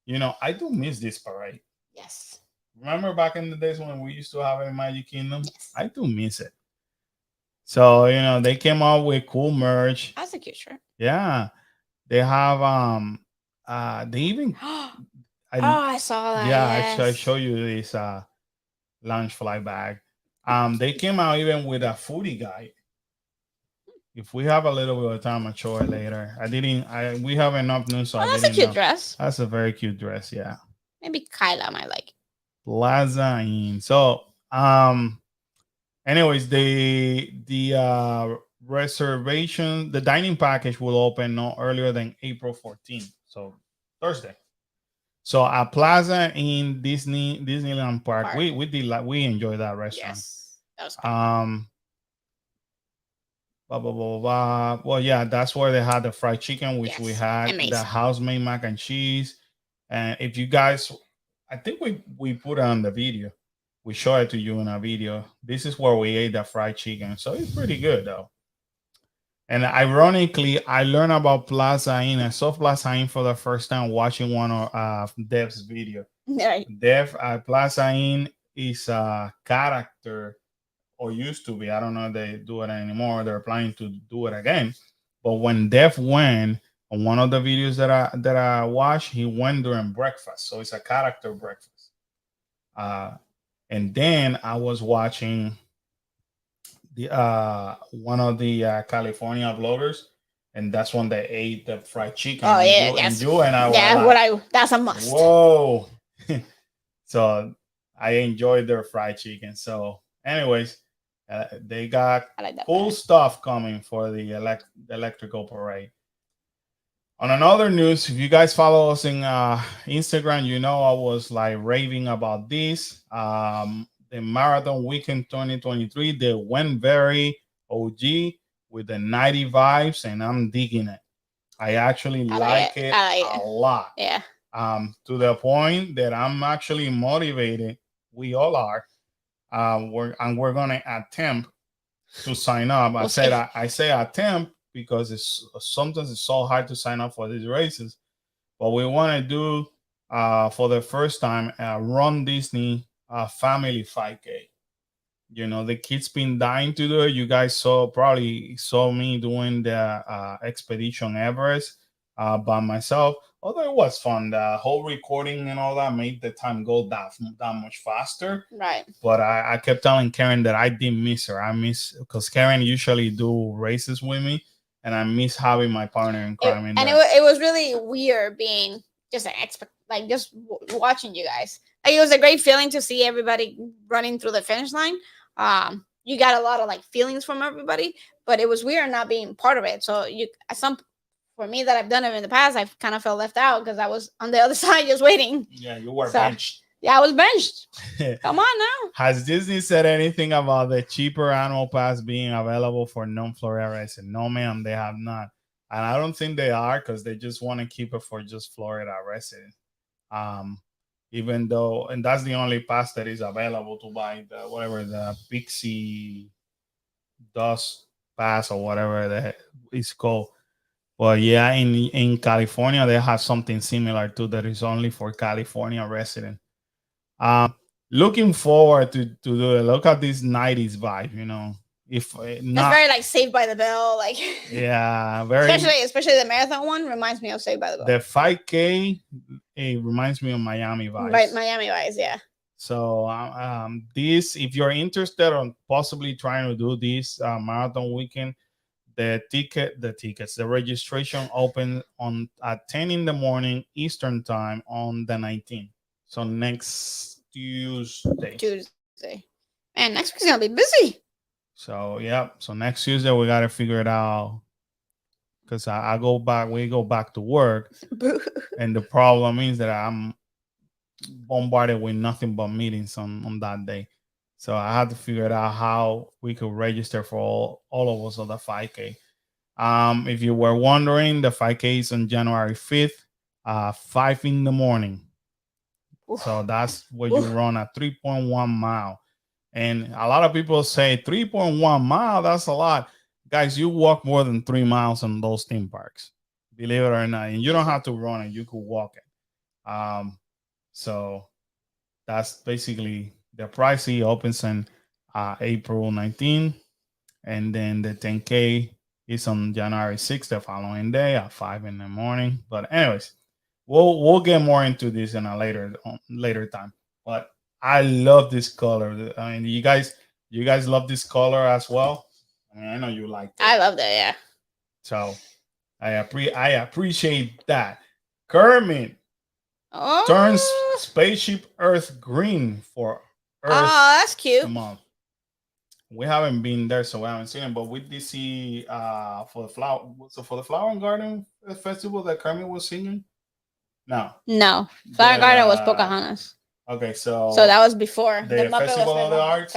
You know, I do miss this parade.
Yes.
Remember back in the days when we used to have it in Magic Kingdom?
Yes.
I do miss it. So, you know, they came out with cool merch.
That's a cute shirt.
Yeah. They have they even
I saw that.
Yeah,
yes.
I show you this lunch fly bag. They came out even with a foodie guide. If we have a little bit of time, I'll show it later. We have enough news, so I
that's
didn't
a cute
know.
dress.
That's a very cute dress, yeah.
Maybe Kyla might like it.
Plaza Inn. So, anyways, the reservation, the dining package will open no earlier than April 14th, so Thursday. So at Plaza in Disneyland Park. We enjoy that restaurant.
Yes, that was great.
Blah, blah, blah, blah. Well, yeah, that's where they had the fried chicken, which we had,
amazing.
the house-made mac and cheese. And if you guys, I think we put it on the video. We show it to you in a video. This is where we ate the fried chicken, so it's pretty good though. And ironically, I learned about Plaza Inn. I saw Plaza Inn for the first time watching one of Dev's video.
Right.
Dev Plaza Inn is a character, or used to be. I don't know if they do it anymore. They're planning to do it again. But when Dev went on one of the videos that I watched, he went during breakfast. So it's a character breakfast. And then I was watching the one of the California vloggers, and that's when they ate the fried chicken.
Oh yeah,
and I
that's a must.
Whoa. So I enjoyed their fried chicken. So, anyways, they got cool stuff coming for the electrical parade. On another news, if you guys follow us in Instagram, you know I was like raving about this. The Marathon Weekend 2023, they went very OG with the 90 vibes, and I'm digging it. I actually like it a lot.
Yeah.
To the point that I'm actually motivated. We all are. We're gonna attempt to sign up. I say attempt because sometimes it's so hard to sign up for these races. But we want to do for the first time Run Disney Family 5K. You know, the kids been dying to do it. You guys probably saw me doing the Expedition Everest by myself. Although it was fun, the whole recording and all that made the time go that much faster.
Right.
But I kept telling Karen that I didn't miss her. I miss, because Karen usually do races with me, and I miss having my partner in crime.
It was really weird being just just watching you guys. Like, it was a great feeling to see everybody running through the finish line. You got a lot of like feelings from everybody, but it was weird not being part of it. So for me that I've done it in the past, I've kind of felt left out because I was on the other side just waiting.
Yeah, you were benched.
Yeah, I was benched. Come on now.
Has Disney said anything about the cheaper annual pass being available for non-Florida residents? No, ma'am, they have not. And I don't think they are, because they just want to keep it for just Florida residents. Even though, and that's the only pass that is available to buy, the Pixie Dust Pass or whatever that is called. But yeah, in California, they have something similar too that is only for California residents. Looking forward to do it. Look at this 90s vibe, If
It's very like Saved by the Bell, like
yeah, very
especially the marathon one reminds me of Saved by the Bell.
The 5K, it reminds me of Miami vibes.
Right, Miami vibes, yeah.
So this, if you're interested on possibly trying to do this marathon weekend, the registration open at 10 in the morning Eastern time on the 19th. So next Tuesday.
Man, next week's gonna be busy.
So yeah. So next Tuesday we gotta figure it out. Because we go back to work. And the problem is that I'm bombarded with nothing but meetings on that day. So I had to figure it out how we could register for all of us on the 5K. If you were wondering, the 5K is on January 5th, 5 in the morning. Oof. So that's where you run a 3.1 mile. And a lot of people say 3.1 mile, that's a lot. Guys, you walk more than 3 miles on those theme parks, believe it or not. And you don't have to run it, you could walk it. So that's basically the price. He opens on April 19th, and then the 10K is on January 6th, the following day at 5 in the morning. But anyways, we'll get more into this in a later time. But I love this color. I mean, you guys love this color as well. I mean, I know you like it.
I love that, yeah.
So I appreciate that. Kermit turns Spaceship Earth green for Earth.
Oh, that's cute.
Month. We haven't been there, so we haven't seen it. But we did see for the Flower and Garden Festival that Kermit was singing. No,
Flower and Garden was Pocahontas.
Okay, so
that was before
the Festival of the Arts,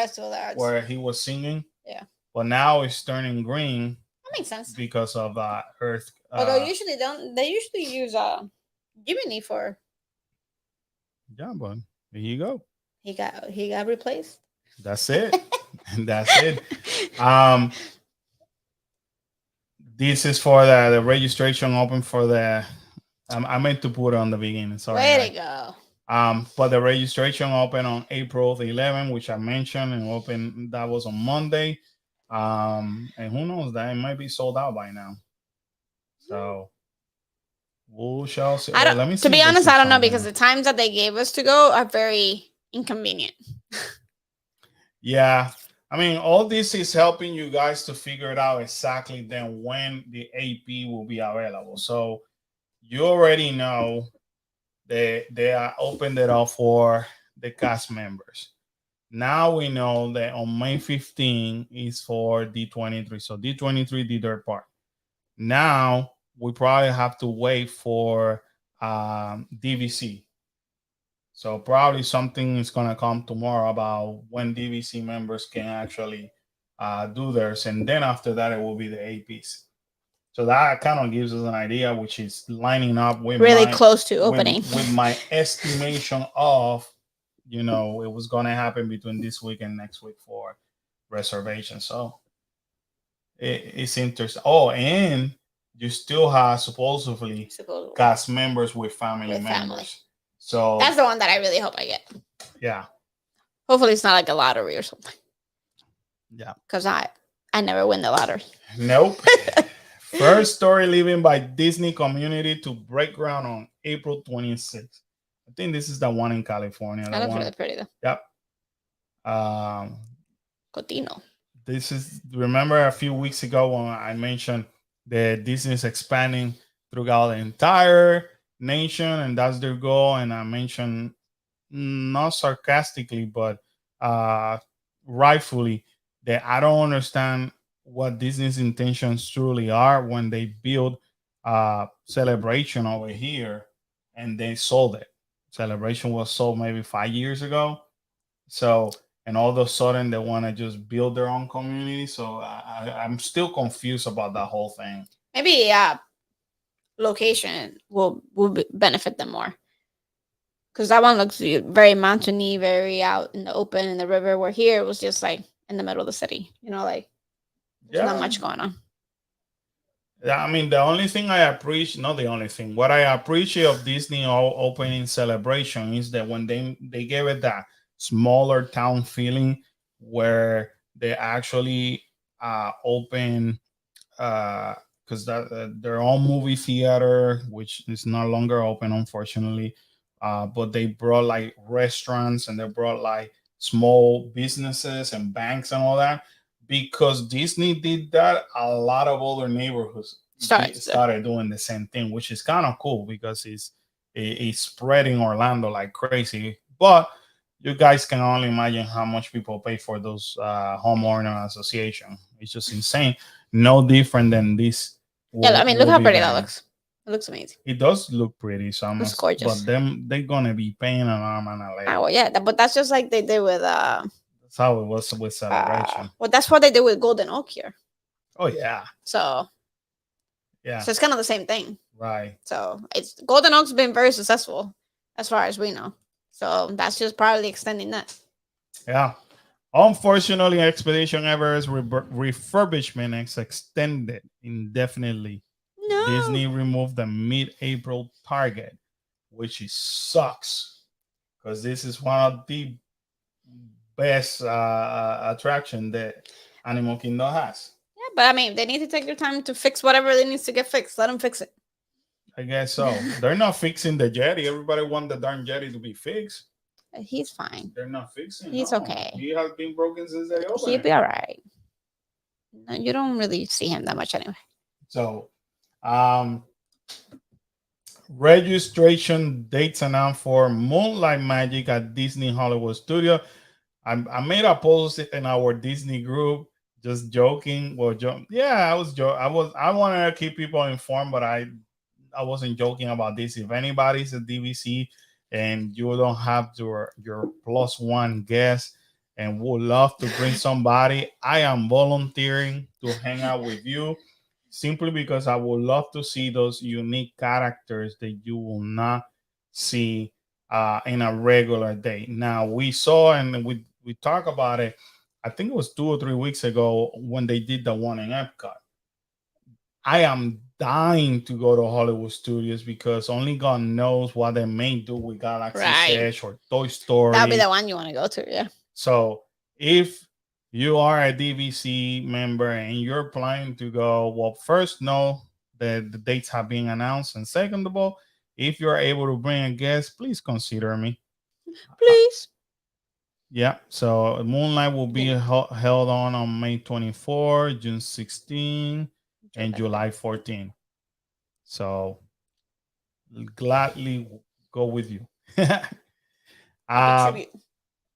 where
he was singing.
Yeah,
but now it's turning green.
That makes sense
because of Earth.
Although they usually use Genie for.
Yeah, but here you go.
He got replaced.
That's it. That's it. This is for the registration open for the. I meant to put it on the beginning. Sorry.
Way to go.
But the registration open on April 11th, which I mentioned, and open that was on Monday. And who knows, that it might be sold out by now. So we shall see.
Let me see. To be honest, I don't know because the times that they gave us to go are very inconvenient.
Yeah. I mean, all this is helping you guys to figure it out exactly then when the AP will be available. So you already know they are opened it up for the cast members. Now we know that on May 15 is for D23. So D23 did their part. Now we probably have to wait for DVC. So probably something is going to come tomorrow about when DVC members can actually do theirs. And then after that, it will be the APs. So that kind of gives us an idea, which is lining up with
really close to opening.
With my estimation of, it was going to happen between this week and next week for reservation. So it's interesting. Oh, and you still have supposedly cast members with family members. So
that's the one that I really hope I get.
Yeah.
Hopefully it's not like a lottery or something.
Yeah.
Because I never win the lottery.
Nope. First story leaving by Disney Community to break ground on April 26th. I think this is the one in California.
That looks really pretty though.
Yep.
Cotino.
Remember a few weeks ago when I mentioned that Disney is expanding throughout the entire nation, and that's their goal. And I mentioned, not sarcastically, but rightfully, that I don't understand what Disney's intentions truly are when they build Celebration over here and they sold it. Celebration was sold maybe 5 years ago. So, and all of a sudden they want to just build their own community. So I'm still confused about that whole thing.
Maybe location will benefit them more. Because that one looks very mountainy, very out in the open in the river, where here it was just like in the middle of the city, there's not much going on.
I mean, the only thing I appreciate, not the only thing, what I appreciate of Disney opening celebration is that when they gave it that smaller town feeling where they actually open because their own movie theater, which is no longer open, unfortunately. But they brought like restaurants and they brought like small businesses and banks and all that. Because Disney did that, a lot of other neighborhoods started doing the same thing, which is kind of cool because it's spreading Orlando like crazy. But you guys can only imagine how much people pay for those homeowner association. It's just insane. No different than this.
Yeah, I mean, look how pretty that looks. It looks amazing.
It does look pretty, so
it's gorgeous.
But them they're gonna be paying an arm and a leg.
Oh well, yeah, but that's just like they did with
That's how it was with celebration.
Well, that's what they did with Golden Oak here.
Oh yeah.
So
yeah.
So it's kind of the same thing.
Right.
So it's Golden Oak's been very successful as far as we know. So that's just probably extending that.
Yeah. Unfortunately, Expedition Everest refurbishment is extended indefinitely.
No.
Disney removed the mid-April target, which sucks because this is one of the best attraction that Animal Kingdom has.
Yeah, but I mean, they need to take their time to fix whatever they needs to get fixed. Let them fix it.
I guess so. They're not fixing the jetty. Everybody want the darn jetty to be fixed.
He's fine.
They're not fixing.
He's okay.
He has been broken since they opened.
He'll be all right. No, you don't really see him that much anyway.
So, registration dates announced for Moonlight Magic at Disney Hollywood Studio. I made a post in our Disney group, just joking. Well, yeah, I was joking. I wanted to keep people informed, but I wasn't joking about this. If anybody's a DVC and you don't have your +1 guest and would love to bring somebody, I am volunteering to hang out with you simply because I would love to see those unique characters that you will not see in a regular day. Now we saw and we talked about it, I think it was 2 or 3 weeks ago when they did the one in Epcot. I am dying to go to Hollywood Studios because only God knows what they may do with Galaxy's Edge or Toy Story.
That'll be the one you want to go to, yeah.
So if you are a DVC member and you're planning to go, well, first know that the dates have been announced, and second of all, if you're able to bring a guest, please consider me.
Please.
Yeah, so Moonlight will be held on May 24, June 16, and July 14. So gladly go with you.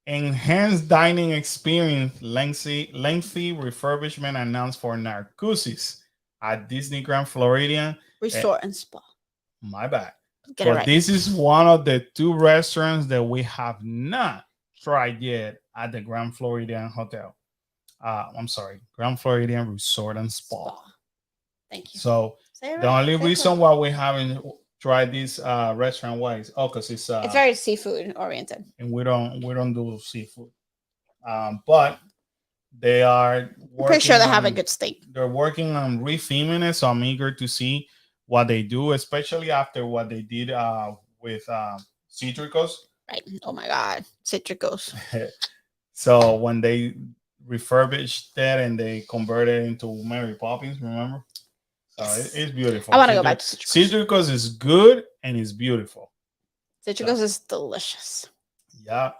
Enhanced dining experience, lengthy refurbishment announced for Narcoosseous at Disney Grand Floridian
Resort and Spa.
My bad. But this is one of the 2 restaurants that we have not tried yet at the Grand Floridian Hotel. I'm sorry, Grand Floridian Resort and Spa.
Thank you.
So the only reason why we haven't tried this restaurant wise, because it's
very seafood oriented,
and we don't do seafood. But they are.
I'm pretty sure they have a good steak.
They're working on retheming it, so I'm eager to see what they do, especially after what they did with Citricos.
Right. Oh my God, Citricos.
So when they refurbished that and they converted it into Mary Poppins, remember? So it's beautiful.
I want to go back to
Citricos. Citricos is good and it's beautiful.
Citricos is delicious.
Yeah.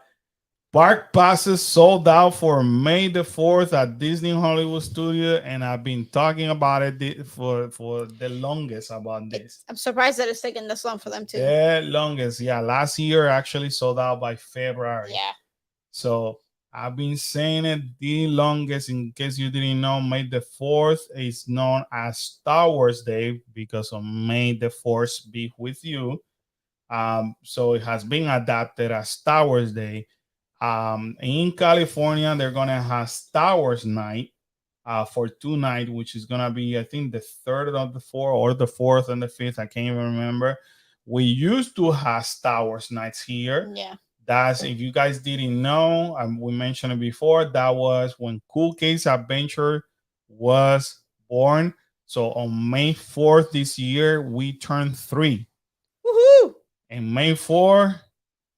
Park passes sold out for May the 4th at Disney Hollywood Studio, and I've been talking about it for the longest about this.
I'm surprised that it's taking this long for them too.
The longest, yeah. Last year actually sold out by February.
Yeah.
So I've been saying it the longest. In case you didn't know, May the 4th is known as Star Wars Day because of May the 4th be with you. So it has been adapted as Star Wars Day. In California, they're gonna have Star Wars Night for 2 nights, which is gonna be, I think, the 3rd of the 4th or the 4th and the 5th. I can't even remember. We used to have Star Wars nights here.
Yeah.
That's, if you guys didn't know, we mentioned it before, that was when Cool Case Adventure was born. So on May 4th this year, we turned 3.
Woohoo!
And May 4th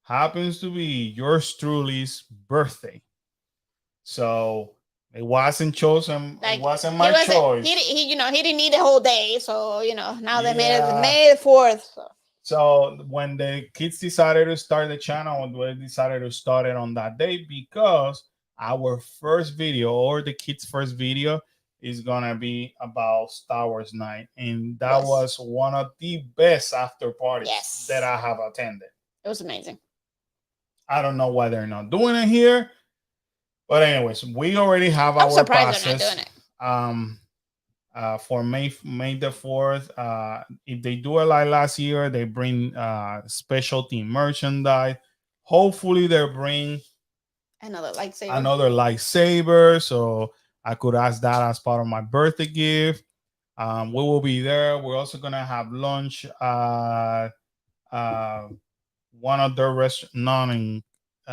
happens to be yours truly's birthday. So it wasn't chosen. Like, it wasn't my choice.
He didn't need a whole day. So, now they made it May 4th.
So when the kids decided to start the channel, we decided to start it on that day because our first video, or the kids' first video, is gonna be about Star Wars night, and that was one of the best after parties that I have attended.
It was amazing.
I don't know why they're not doing it here, but anyways, we already have our
surprised they're not doing
it. For May the 4th, if they do it like last year, they bring specialty merchandise. Hopefully, they'll bring
another
lightsaber. So I could ask that as part of my birthday gift. We will be there. We're also gonna have lunch. One of their restaurant, not in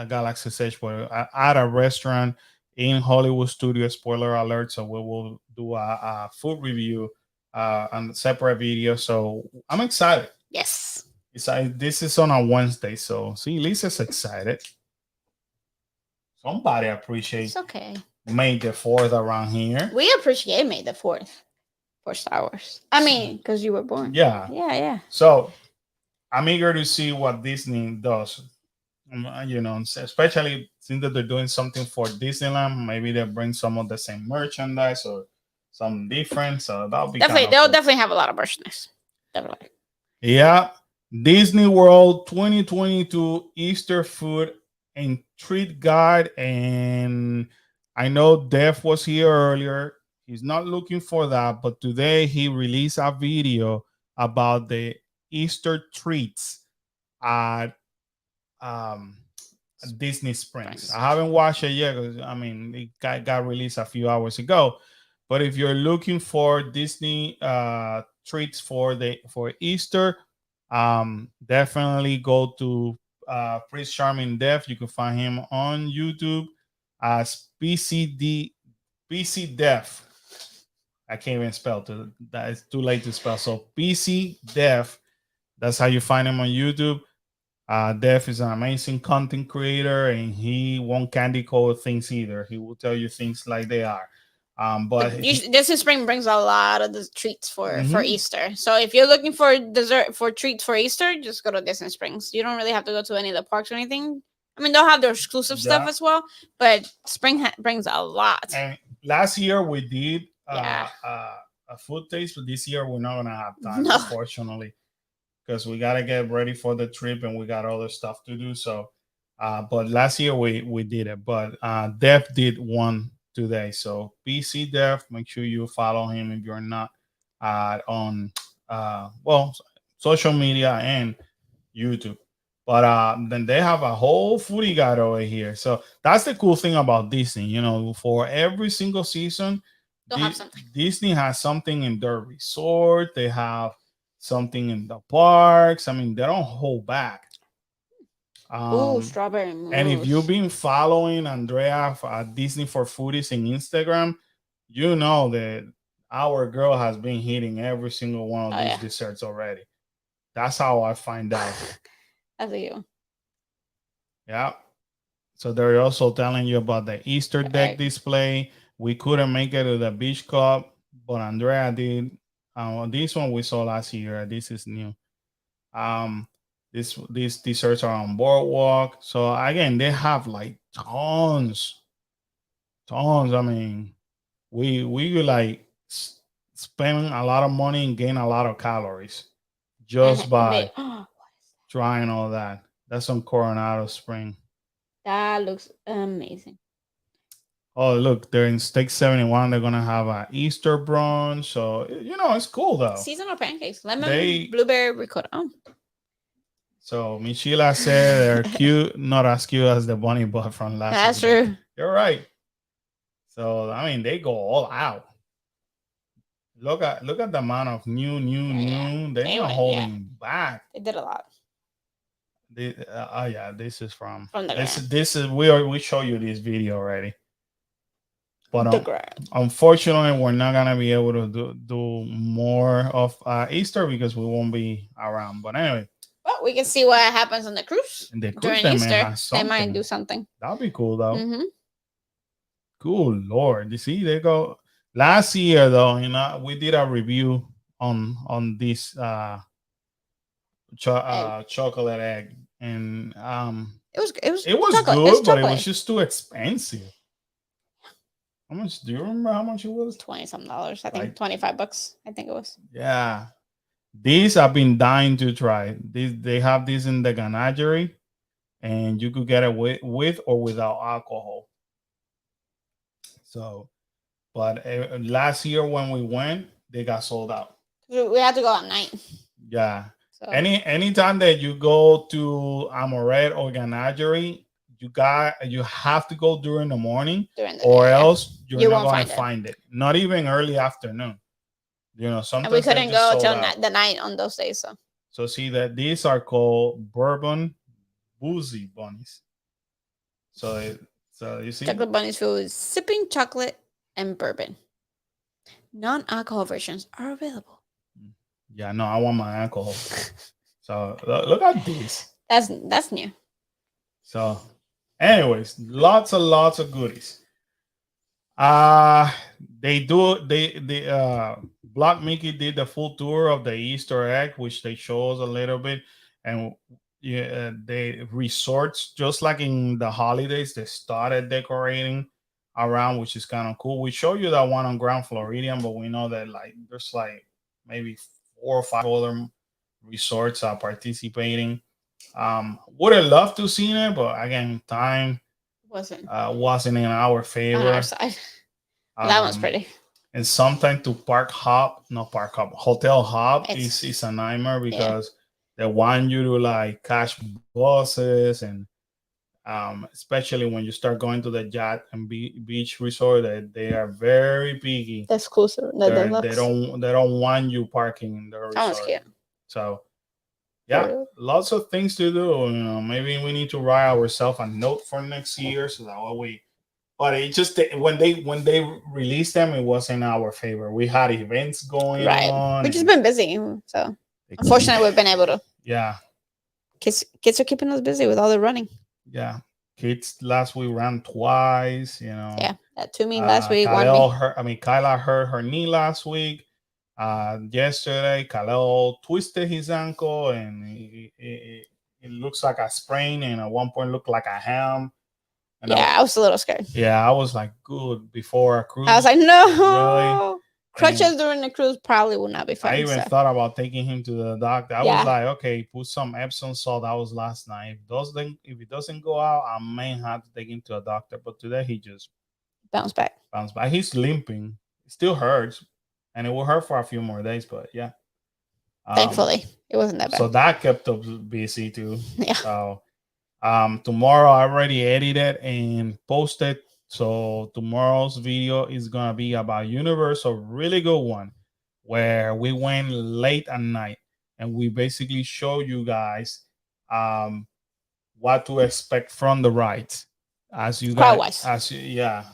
Galaxy's Edge, but at a restaurant in Hollywood Studios. Spoiler alert! So we will do a food review on a separate video. So I'm excited.
Yes.
This is on a Wednesday, so see, Lisa's excited. Somebody appreciates.
It's okay.
May the 4th around here.
We appreciate May the 4th for Star Wars. I mean, because you were born.
Yeah.
Yeah.
So I'm eager to see what Disney does. Especially since that they're doing something for Disneyland, maybe they'll bring some of the same merchandise or some different. So that'll be
definitely. They'll definitely have a lot of merchandise. Definitely.
Yeah. Disney World 2022 Easter food and treat guide. And I know Def was here earlier. He's not looking for that, but today he released a video about the Easter treats at Disney Springs. I haven't watched it yet because it got released a few hours ago. But if you're looking for Disney treats for Easter, definitely go to Prince Charming Def. You can find him on YouTube as PC Def. I can't even spell it. That is too late to spell. So PC Def. That's how you find him on YouTube. Def is an amazing content creator, and he won't candy code things either. He will tell you things like they are. But
Disney Spring brings a lot of the treats for Easter. So if you're looking for treats for Easter, just go to Disney Springs. You don't really have to go to any of the parks or anything. They'll have their exclusive stuff as well, but Spring brings a lot.
And last year we did a food taste, but this year we're not gonna have time, unfortunately, because we gotta get ready for the trip and we got other stuff to do. So, but last year we did it, but Def did one today. So PC Def, make sure you follow him if you're not on social media and YouTube. But then they have a whole foodie guide over here. So that's the cool thing about Disney. For every single season, Disney has something in their resort. They have something in the parks. They don't hold back.
Strawberry mousse.
And if you've been following Andrea at Disney for Foodies in Instagram, you know that our girl has been hitting every single one of these desserts already. That's how I find out.
That's you.
Yeah. So they're also telling you about the Easter deck display. We couldn't make it to the beach club, but Andrea did. This one we saw last year. This is new. These desserts are on Boardwalk. So again, they have like tons. We like spend a lot of money and gain a lot of calories just by trying all that. That's on Coronado Spring.
That looks amazing.
Oh, look, they're in Steak 71. They're gonna have an Easter brunch. So it's cool though.
Seasonal pancakes, lemon blueberry ricotta.
So Michela said they're cute, not as cute as the bunny butt from last.
That's true.
You're right. So they go all out. Look at the amount of new. They're not holding back.
They did a lot.
This is from this is we show you this video already. But unfortunately, we're not gonna be able to do more of Easter because we won't be around. But anyway,
well, we can see what happens on the cruise.
And the cruise
during
they
Easter. They might do something.
That'd be cool though.
Mm-hmm.
Cool Lord. You see, they go last year though, we did a review on this chocolate egg. And
it was
chocolate. Good, but it was just too expensive. How much do you remember how much it was?
$20-something. I think $25. I think it was.
Yeah. These I've been dying to try. They have this in the ganagery, and you could get it with or without alcohol. So, but last year when we went, they got sold out.
We had to go at night.
Yeah. So. Anytime that you go to Amoret or ganagerie, you have to go during the morning, or else you're not going to find it. Not even early afternoon. Sometimes. And
we couldn't go till the night on those days.
So see that these are called bourbon boozy bunnies. So you see,
chocolate bunnies filled with sipping chocolate and bourbon. Non-alcohol versions are available.
Yeah, no, I want my alcohol. So look at this.
That's new.
So, anyways, lots of goodies. Black Mickey did the full tour of the Easter egg, which they show us a little bit, and the resorts, just like in the holidays, they started decorating around, which is kind of cool. We show you that one on Grand Floridian, but we know that there's maybe 4 or 5 other resorts are participating. Would have loved to see it, but again, time wasn't in our favor. On
our side. That one's pretty.
And sometimes to hotel hop is a nightmare because they want you to cash buses, and especially when you start going to the yacht and beach resort, that they are very picky.
That's closer.
They don't want you parking in the resort. So yeah, lots of things to do. Maybe we need to write ourselves a note for next year so that way But it just when they released them, it was in our favor. We had events going on.
We've just been busy, so unfortunately, we've been able to.
Yeah,
kids are keeping us busy with all the running.
Yeah, kids last week ran twice.
Yeah, that 2 meet last week.
Kyla hurt her knee last week. Yesterday, Khalil twisted his ankle, and it looks like a sprain, and at one point looked like a ham. And
I was a little scared.
Yeah, I was like, good, before a cruise.
I was like, no. Really? Crutches during the cruise probably will not be fun.
I even thought about taking him to the doctor. I was like, okay, put some Epsom salt. That was last night. If it doesn't go out, I may have to take him to a doctor. But today he just
bounced back.
He's limping. It still hurts, and it will hurt for a few more days. But yeah,
thankfully it wasn't that bad.
So that kept us busy too.
Yeah.
So tomorrow I already edited and posted. So tomorrow's video is gonna be about Universal, really good one, where we went late at night and we basically show you guys what to expect from the rides. As you guys,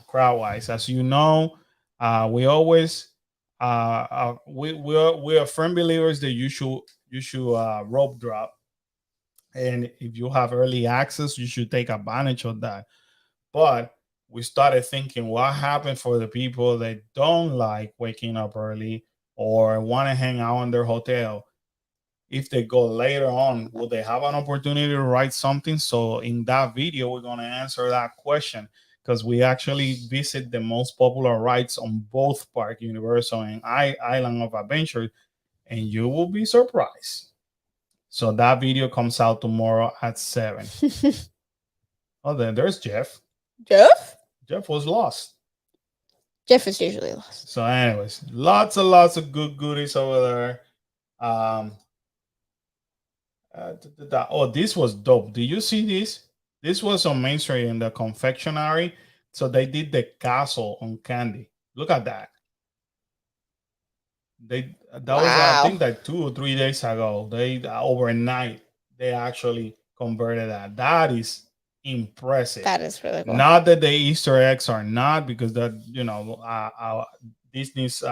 crowd-wise. As you know, we always we are firm believers that you should rope drop. And if you have early access, you should take advantage of that. But we started thinking, what happened for the people that don't like waking up early or want to hang out in their hotel? If they go later on, will they have an opportunity to write something? So in that video, we're going to answer that question, because we actually visit the most popular rides on both Park Universal and Island of Adventure, and you will be surprised. So that video comes out tomorrow at 7. Oh, then there's Jeff. Jeff was lost.
Jeff is usually lost.
So anyways, lots of good goodies over there. Oh, this was dope. Did you see this? This was on Main Street in the confectionery. So they did the castle on candy. Look at that. Was I think that 2 or 3 days ago. They overnight they actually converted that. That is impressive.
That is really cool.
Not that the Easter eggs are not, because that, Disney's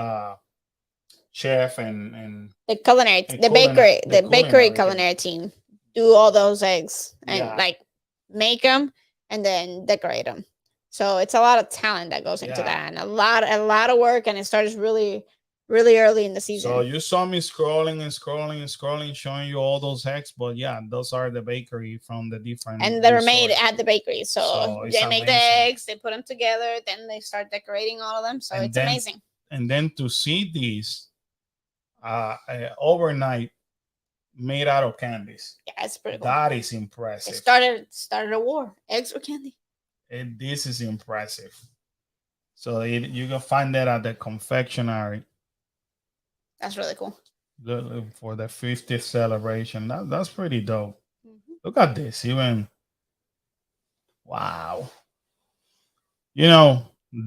chef and
the culinary, the bakery culinary team do all those eggs and like make them and then decorate them. So it's a lot of talent that goes into that, and a lot of work, and it starts really early in the season.
So you saw me scrolling, showing you all those eggs, but those are the bakery from the different,
and they're made at the bakery. So they make the eggs, they put them together, then they start decorating all of them. So it's amazing.
And then to see these overnight made out of candies.
Yeah, it's pretty cool.
That is impressive.
It started a war. Eggs or candy.
And this is impressive. So you can find that at the confectionery.
That's really cool.
For the 50th celebration. That's pretty dope. Mm-hmm. Look at this. Even wow.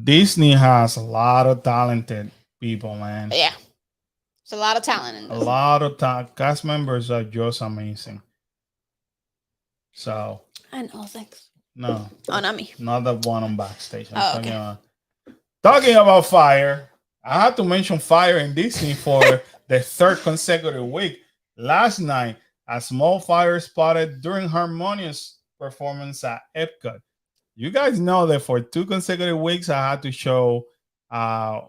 Disney has a lot of talented people, man.
Yeah. There's a lot of talent in this.
A lot of cast members are just amazing. So.
I know, thanks.
No.
Oh, not me.
Not the one on backstage.
Okay.
Talking about fire, I had to mention fire in Disney for the third consecutive week. Last night, a small fire spotted during Harmonious performance at Epcot. You guys know that for 2 consecutive weeks, I had to show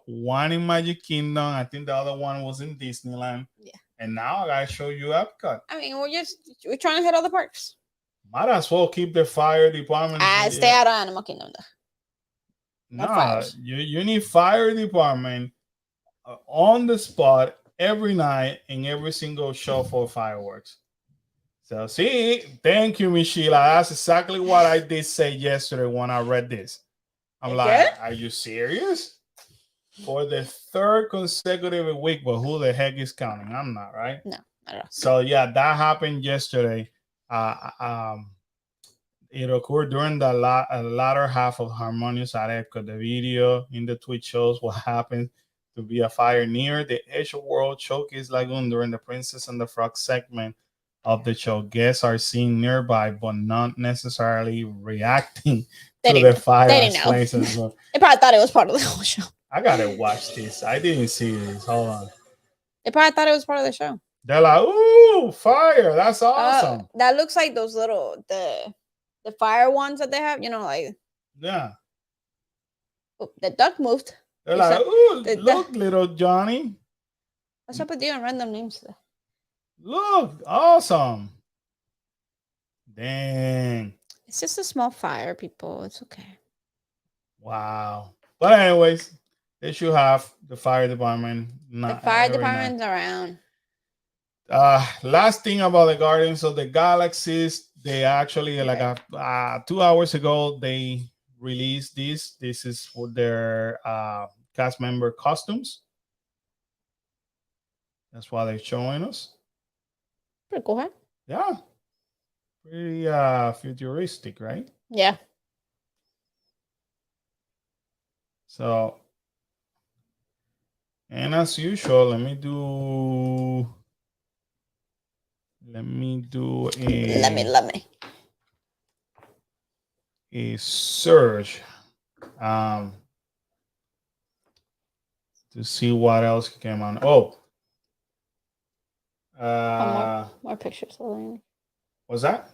one in Magic Kingdom. I think the other one was in Disneyland. Yeah. And now I gotta show you Epcot.
I mean, we're trying to hit all the parks.
Might as well keep the fire department.
Stay out of Animal Kingdom, though.
No, you need fire department on the spot every night in every single show for fireworks. So see, thank you, Michelle. That's exactly what I did say yesterday when I read this. I'm like, are you serious? For the third consecutive week, but who the heck is counting? I'm not, right?
No, not at all.
So that happened yesterday. It occurred during the latter half of Harmonious at Epcot. The video in the tweet shows what happened to be a fire near the Edge of World Showcase Lagoon during the Princess and the Frog segment of the show. Guests are seen nearby, but not necessarily reacting to the fire.
They didn't know. They probably thought it was part of the whole show.
I gotta watch this. I didn't see this. Hold on.
They probably thought it was part of the show.
They're like, "Ooh, fire! That's awesome."
That looks like those little the fire ones that they have. Like the duck moved.
They're like, "Ooh, look, little Johnny."
What's up with you and random names?
Look, awesome. Dang.
It's just a small fire, people. It's okay.
Wow. But anyways, they should have the fire department.
The fire department's around.
Last thing about the Guardians of the Galaxies, they actually 2 hours ago they released this. This is for their cast member costumes. That's why they're showing us.
Pretty cool, huh?
Yeah. Pretty futuristic, right?
Yeah.
So, and as usual, let me do a search to see what else came on.
More pictures of the uniform.
What's that?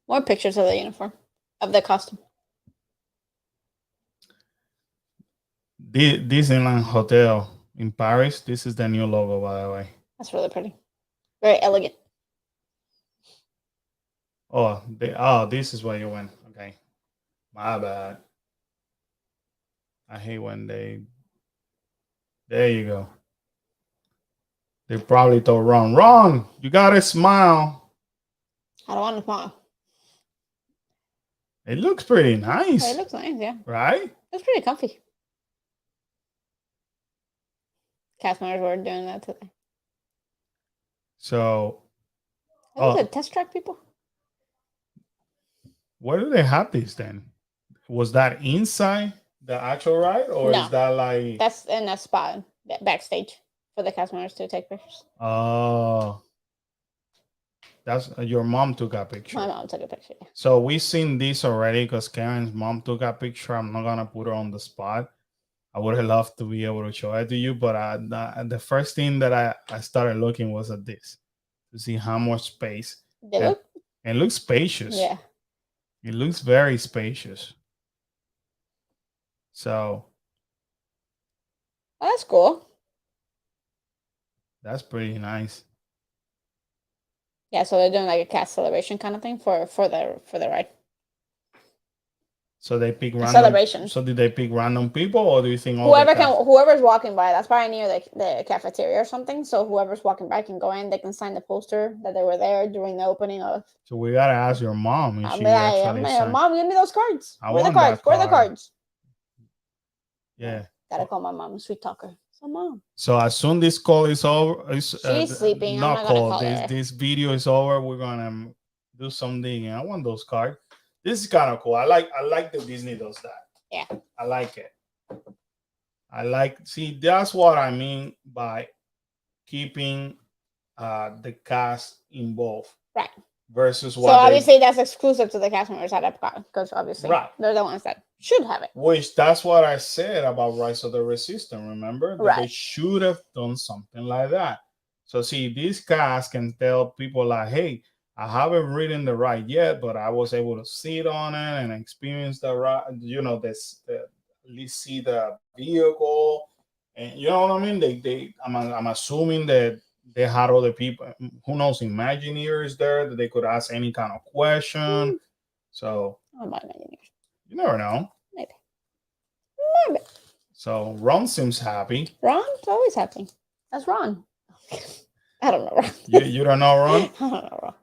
More pictures of the uniform, of the costume.
Disneyland Hotel in Paris. This is the new logo, by the way.
That's really pretty. Very elegant.
This is where you went. Okay. My bad. I hate when they... There you go. They probably told Ron, you gotta smile.
I don't want to smile.
It looks pretty nice.
It looks nice, yeah.
Right?
It's pretty comfy. Cast members were doing that today.
So...
Was it test track people?
Where do they have these then? Was that inside the actual ride, or is that like...
That's in a spot backstage for the cast members to take pictures.
Oh. That's your mom took a picture.
My mom took a picture.
So we've seen this already because Karen's mom took a picture. I'm not gonna put her on the spot. I would have loved to be able to show it to you, but the first thing that I started looking was at this to see how much space. It looks spacious.
Yeah.
It looks very spacious. So
that's cool.
That's pretty nice.
Yeah, so they're doing like a cast celebration kind of thing for the ride.
So they pick random
celebration.
So did they pick random people, or do you think
whoever's walking by? That's probably near the cafeteria or something. So whoever's walking by can go in. They can sign the poster that they were there during the opening of.
So we gotta ask your mom if she actually signed.
Mom, give me those cards.
Where are the cards?
Where are the cards?
Yeah.
Gotta call my mom, sweet talker. So mom.
So as soon this call is over,
she's sleeping.
Not call. This video is over. We're gonna do some digging. I want those cards. This is kind of cool. I like the Disney does that.
Yeah.
I like it. See, that's what I mean by keeping the cast involved.
Right.
Versus what.
So obviously that's exclusive to the cast members at Epcot, because obviously they're the ones that should have it.
Which that's what I said about Rise of the Resistance. Remember that they should have done something like that. So see, this cast can tell people like, hey, I haven't ridden the ride yet, but I was able to sit on it and experience the ride. You know, at least see the vehicle, and you know what I mean. I'm assuming that they had other people, who knows, Imagineers there that they could ask any kind of question. So you never know.
Maybe.
So Ron seems happy.
Ron's always happy. That's Ron. I don't know Ron.
You don't know Ron?
I don't know Ron.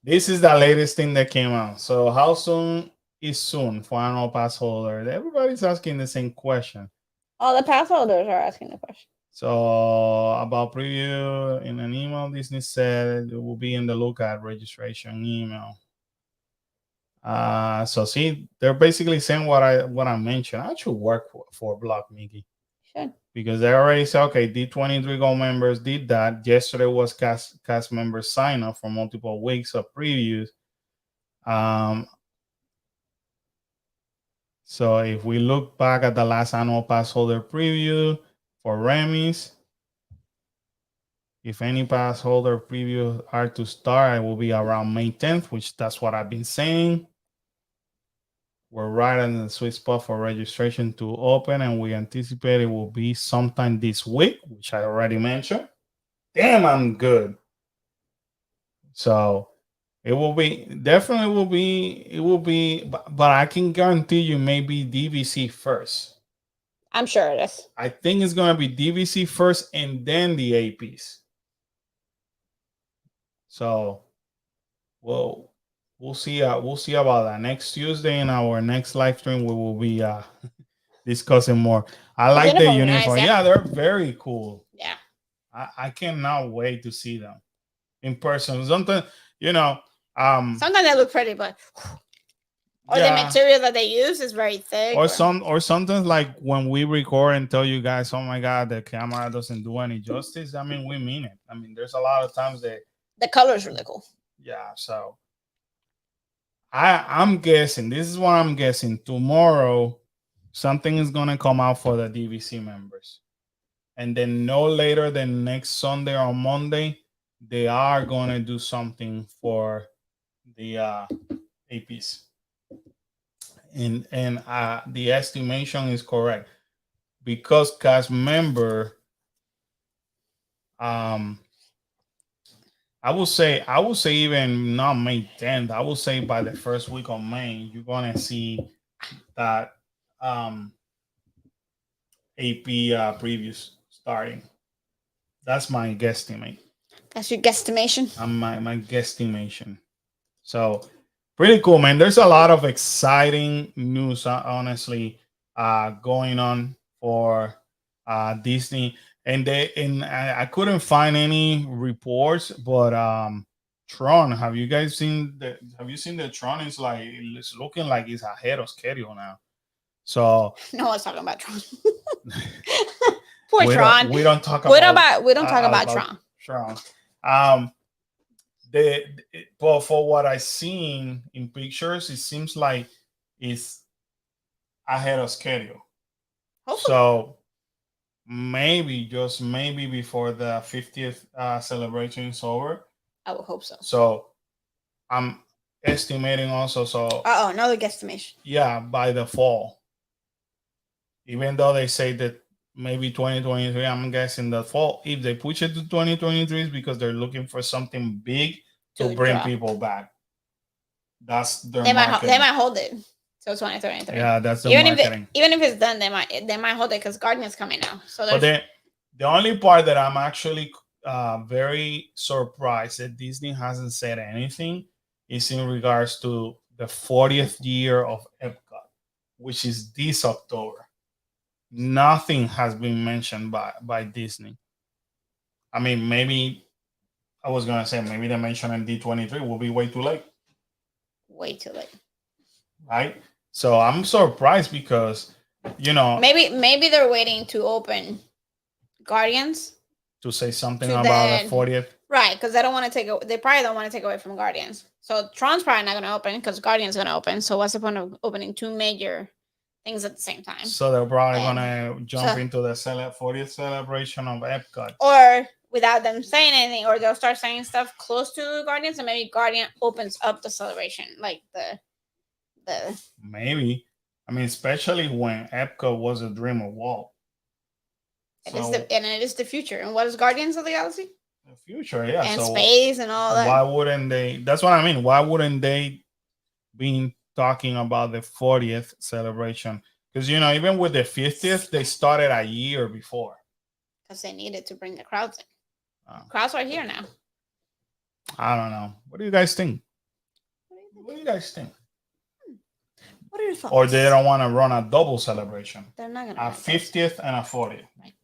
This is the latest thing that came out. So how soon is soon for annual pass holder? Everybody's asking the same question.
All the pass holders are asking the question.
So about preview in an email, Disney said it will be in the lookout registration email. So see, they're basically saying what I mentioned. I should work for Block, Mickey.
Should.
Because they already said, okay, D23 Gold members did that. Yesterday was cast members sign up for multiple weeks of previews. So if we look back at the last annual pass holder preview for Remy's, if any pass holder previews are to start, it will be around May 10th, which that's what I've been saying. We're right in the sweet spot for registration to open, and we anticipate it will be sometime this week, which I already mentioned. Damn, I'm good. So it will be, but I can guarantee you maybe DVC first.
I'm sure it is. I
think it's going to be DVC first and then the APs. So, we'll see. We'll see about that next Tuesday in our next live stream. We will be discussing more. I like the uniform. Nice, yeah, they're very cool.
Yeah,
I cannot wait to see them in person. Sometimes,
sometimes they look pretty, but the material that they use is very thick.
Or sometimes like when we record and tell you guys, oh my God, the camera doesn't do any justice. I mean, we mean it. I mean, there's a lot of times that
the color is really cool.
Yeah, so I'm guessing, this is what I'm guessing, tomorrow something is gonna come out for the DVC members, and then no later than next Sunday or Monday they are gonna do something for the APs, and the estimation is correct because cast member I would say even not May 10th. I would say by the first week of May, you're gonna see that AP previews starting. That's my guesstimate.
That's your guesstimation?
My guesstimation. So pretty cool, man. There's a lot of exciting news, honestly, going on for Disney. And I couldn't find any reports, but Tron, have you seen the Tron? It's looking like it's ahead of schedule now. So
no one's talking about Tron. Poor
we
Tron.
We don't talk about
Tron.
Tron. But for what I seen in pictures, it seems like it's ahead of schedule. Hopefully. So maybe, just maybe, before the 50th celebration is over.
I would hope so.
So I'm estimating also. So
another guesstimation.
Yeah, by the fall. Even though they say that maybe 2023, I'm guessing the fall. If they push it to 2023, is because they're looking for something big to bring people back. That's their marketing.
They might hold it till 2023.
Yeah, that's the marketing.
Even if it's done, they might hold it because Guardian's coming now. So
but the only part that I'm actually very surprised that Disney hasn't said anything is in regards to the 40th year of Epcot, which is this October. Nothing has been mentioned by Disney. I mean, maybe I was gonna say maybe they mention in D23 will be way too late.
Way too late.
Right? So I'm surprised because
maybe they're waiting to open Guardians
to say something about the 40th.
Right, because they probably don't want to take away from Guardians. So Tron's probably not gonna open because Guardians gonna open. So what's the point of opening two major things at the same time?
So they're probably gonna jump into the 40th celebration of Epcot.
Or without them saying anything, or they'll start saying stuff close to Guardians, and maybe Guardian opens up the celebration, like the
maybe. I mean, especially when Epcot was a dream of Walt.
It is the future. And what is Guardians of the Galaxy?
The future, yeah.
And space and all that.
Why wouldn't they? That's what I mean. Why wouldn't they be talking about the 40th celebration? Because even with the 50th, they started a year before.
Because they needed to bring the crowds in. Crowds are here now.
I don't know. What do you guys think? What do you guys think?
What are your thoughts?
Or they don't want to run a double celebration.
They're not going
to. A 50th and a 40th. Right.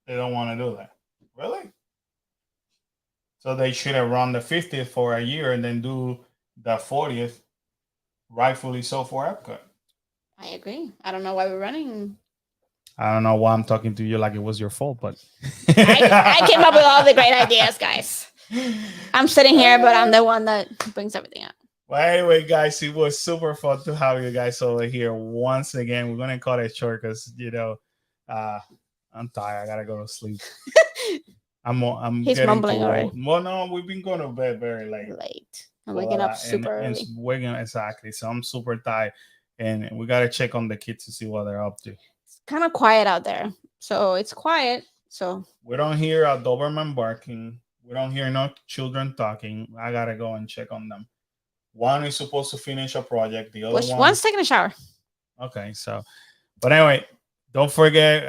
They don't want to do that. Really? So they should have run the 50th for a year and then do the 40th, rightfully so, for Epcot.
I agree. I don't know why we're running.
I don't know why I'm talking to you like it was your fault, but
I came up with all the great ideas, guys. I'm sitting here, but I'm the one that brings everything up.
Well, anyway, guys, it was super fun to have you guys over here once again. We're gonna cut it short because I'm tired. I gotta go to sleep.
He's
getting
mumbling already.
Well, no, we've been going to bed very late.
I'm waking up super early.
Exactly. So I'm super tired, and we gotta check on the kids to see what they're up to.
It's kind of quiet out there, so it's quiet. So
we don't hear a Doberman barking. We don't hear no children talking. I gotta go and check on them. One is supposed to finish a project. The other
one's taking a shower.
Okay, so, but anyway, don't forget,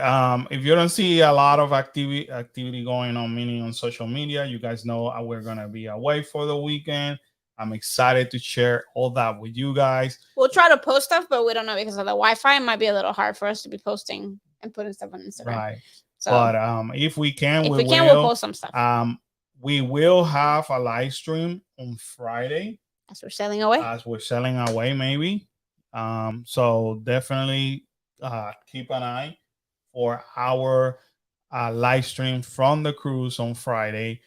if you don't see a lot of activity going on, meaning on social media, you guys know we're gonna be away for the weekend. I'm excited to share all that with you guys.
We'll try to post stuff, but we don't know because of the Wi-Fi. It might be a little hard for us to be posting and putting stuff on Instagram.
Right. So, but if we can,
we'll post some stuff.
We will have a live stream on Friday.
As we're sailing away.
Maybe. So definitely keep an eye for our live stream from the cruise on Friday.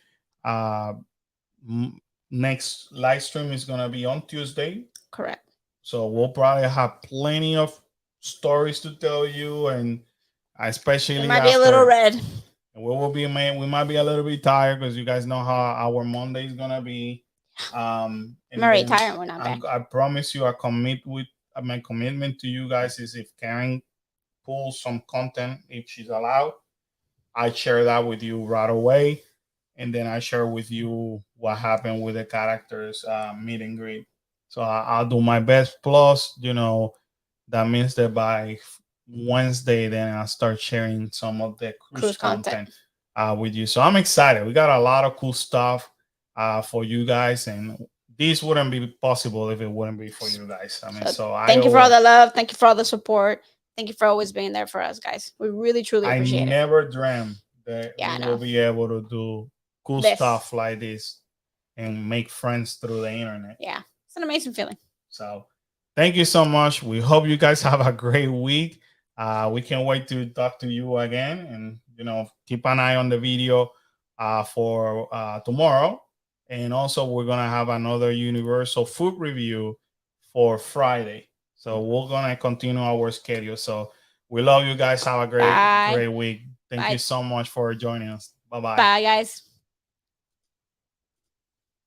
Next live stream is going to be on Tuesday.
Correct.
So we'll probably have plenty of stories to tell you, and especially
it might be a little red.
And we might be a little bit tired because you guys know how our Monday is going to be.
I'm already tired. We're not back.
I promise you, my commitment to you guys is if Karen pulls some content, if she's allowed, I share that with you right away, and then I share with you what happened with the characters meet and greet. So I'll do my best. Plus, that means that by Wednesday, then I'll start sharing some of the cruise content with you. So I'm excited. We got a lot of cool stuff for you guys, and this wouldn't be possible if it wouldn't be for you guys. I mean,
thank you for all the love. Thank you for all the support. Thank you for always being there for us, guys. We really, truly appreciate it.
I never dreamt that we will be able to do cool stuff like this and make friends through the internet.
Yeah, it's an amazing feeling.
So thank you so much. We hope you guys have a great week. We can't wait to talk to you again, and keep an eye on the video for tomorrow. And also we're gonna have another Universal food review for Friday. So we're gonna continue our schedule. So we love you guys. Have a great week. Thank you so much for joining us. Bye-bye.
Bye, guys.